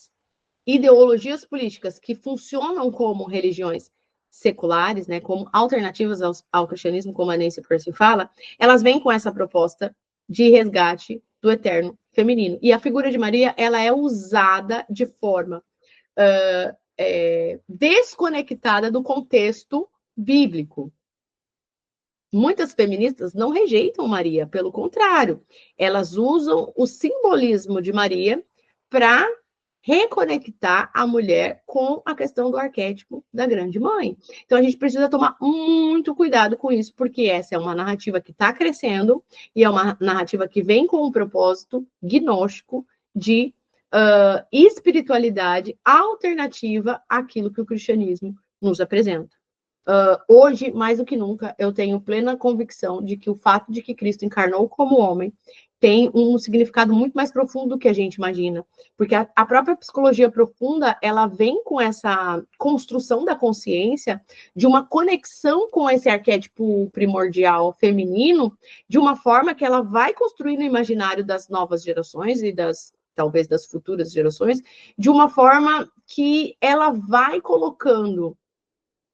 ideologias políticas que funcionam como religiões seculares, né, como alternativas ao cristianismo, como a Nancy Pearcey fala, elas vêm com essa proposta de resgate do eterno feminino. E a figura de Maria, ela é usada de forma desconectada do contexto bíblico. Muitas feministas não rejeitam Maria, pelo contrário, elas usam o simbolismo de Maria para reconectar a mulher com a questão do arquétipo da grande mãe. Então, a gente precisa tomar muito cuidado com isso, porque essa é uma narrativa que está crescendo e é uma narrativa que vem com um propósito gnóstico de espiritualidade alternativa àquilo que o cristianismo nos apresenta. Hoje, mais do que nunca, eu tenho plena convicção de que o fato de que Cristo encarnou como homem tem um significado muito mais profundo do que a gente imagina, porque a própria psicologia profunda, ela vem com essa construção da consciência de uma conexão com esse arquétipo primordial feminino, de uma forma que ela vai construir no imaginário das novas gerações e talvez das futuras gerações, de uma forma que ela vai colocando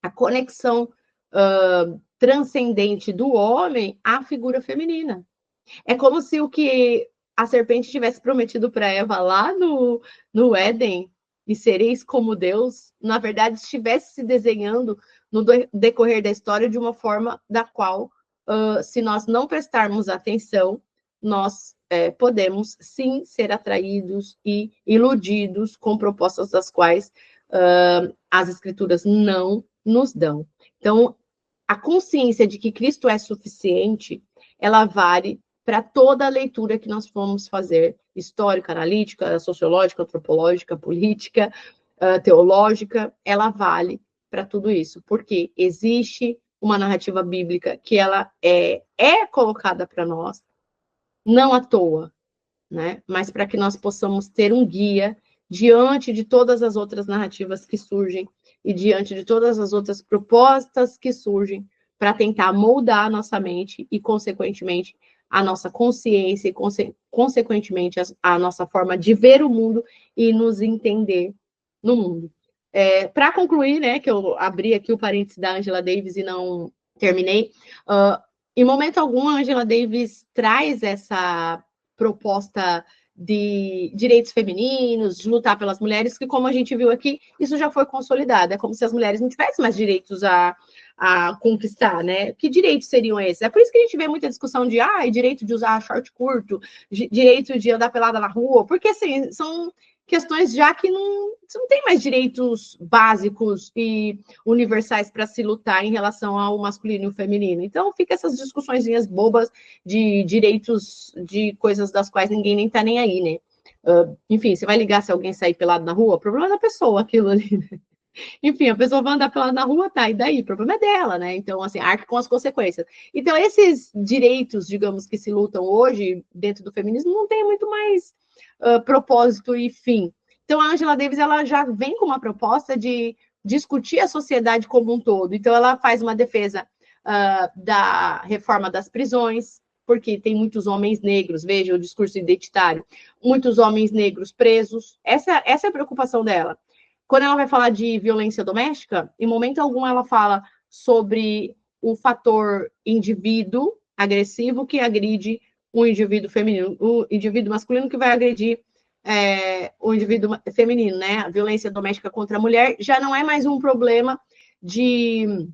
a conexão transcendente do homem à figura feminina. É como se o que a serpente tivesse prometido para Eva lá no Éden, e sereis como Deus, na verdade estivesse se desenhando no decorrer da história de uma forma da qual, se nós não prestarmos atenção, nós podemos sim ser atraídos e iludidos com propostas das quais as escrituras não nos dão. Então, a consciência de que Cristo é suficiente, ela vale para toda a leitura que nós formos fazer, histórica, analítica, sociológica, antropológica, política, teológica, ela vale para tudo isso, porque existe uma narrativa bíblica que ela é colocada para nós, não à toa, né? Mas para que nós possamos ter um guia diante de todas as outras narrativas que surgem e diante de todas as outras propostas que surgem para tentar moldar a nossa mente e, consequentemente, a nossa consciência e, consequentemente, a nossa forma de ver o mundo e nos entender no mundo. Para concluir, né, que eu abri aqui o parênteses da Angela Davis e não terminei, em momento algum a Angela Davis traz essa proposta de direitos femininos, de lutar pelas mulheres, que, como a gente viu aqui, isso já foi consolidado. É como se as mulheres não tivessem mais direitos a conquistar, né? Que direitos seriam esses? É por isso que a gente vê muita discussão de direito de usar short curto, direito de andar pelada na rua, porque assim, são questões já que você não tem mais direitos básicos e universais para se lutar em relação ao masculino e o feminino. Então, fica essas discussõezinhas bobas de direitos de coisas das quais ninguém nem tá nem aí, né? Enfim, você vai ligar se alguém sair pelado na rua? O problema é da pessoa, aquilo ali, né? Enfim, a pessoa vai andar pelada na rua, tá, e daí? O problema é dela, né? Então, assim, arque com as consequências. Então, esses direitos, digamos, que se lutam hoje dentro do feminismo, não tem muito mais propósito e fim. Então, a Angela Davis, ela já vem com uma proposta de discutir a sociedade como um todo. Então, ela faz uma defesa da reforma das prisões, porque tem muitos homens negros, veja o discurso identitário, muitos homens negros presos. Essa é a preocupação dela. Quando ela vai falar de violência doméstica, em momento algum ela fala sobre o fator indivíduo agressivo que agride o indivíduo feminino, o indivíduo masculino que vai agredir o indivíduo feminino, né? A violência doméstica contra a mulher já não é mais um problema de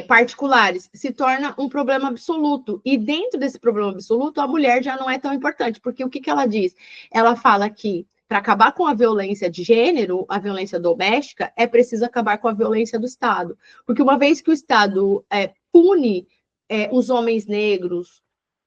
particulares, se torna um problema absoluto. E dentro desse problema absoluto, a mulher já não é tão importante, porque o que ela diz? Ela fala que para acabar com a violência de gênero, a violência doméstica, é preciso acabar com a violência do Estado. Porque uma vez que o Estado pune os homens negros,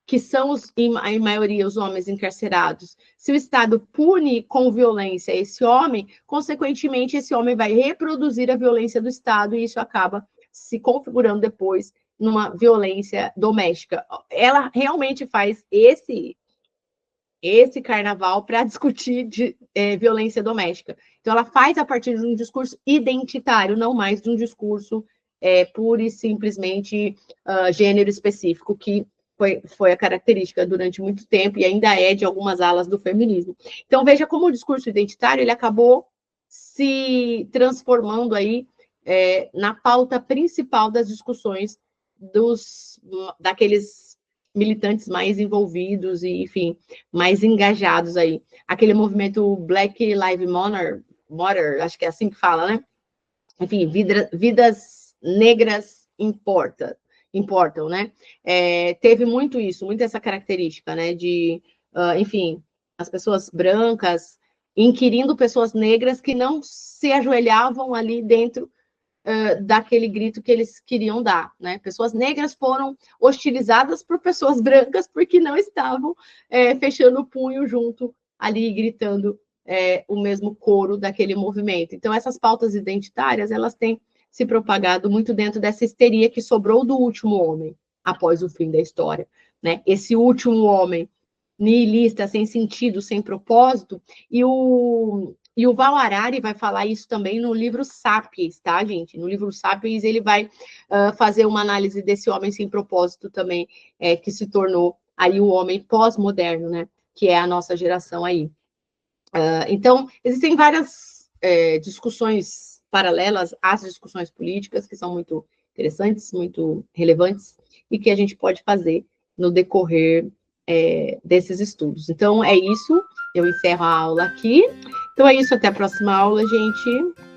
que são, em maioria, os homens encarcerados, se o Estado pune com violência esse homem, consequentemente, esse homem vai reproduzir a violência do Estado e isso acaba se configurando depois numa violência doméstica. Ela realmente faz esse carnaval para discutir violência doméstica. Então, ela faz a partir de um discurso identitário, não mais de um discurso pura e simplesmente gênero específico, que foi a característica durante muito tempo e ainda é de algumas alas do feminismo. Então, veja como o discurso identitário ele acabou se transformando aí na pauta principal das discussões daqueles militantes mais envolvidos e, enfim, mais engajados aí. Aquele movimento Black Lives Matter, acho que é assim que fala, né? Enfim, vidas negras importam, né? Teve muito isso, muito essa característica, né? De, enfim, as pessoas brancas inquirindo pessoas negras que não se ajoelhavam ali dentro daquele grito que eles queriam dar, né? Pessoas negras foram hostilizadas por pessoas brancas porque não estavam fechando o punho junto ali, gritando o mesmo coro daquele movimento. Então, essas pautas identitárias, elas têm se propagado muito dentro dessa histeria que sobrou do último homem após o fim da história, né? Esse último homem nihilista, sem sentido, sem propósito, e o Yuval Harari vai falar isso também no livro Sapiens, tá, gente? No livro Sapiens ele vai fazer uma análise desse homem sem propósito também, que se tornou aí o homem pós-moderno, né? Que é a nossa geração aí. Então, existem várias discussões paralelas às discussões políticas, que são muito interessantes, muito relevantes, e que a gente pode fazer no decorrer desses estudos. Então, é isso. Eu encerro a aula aqui. Então, é isso. Até a próxima aula, gente.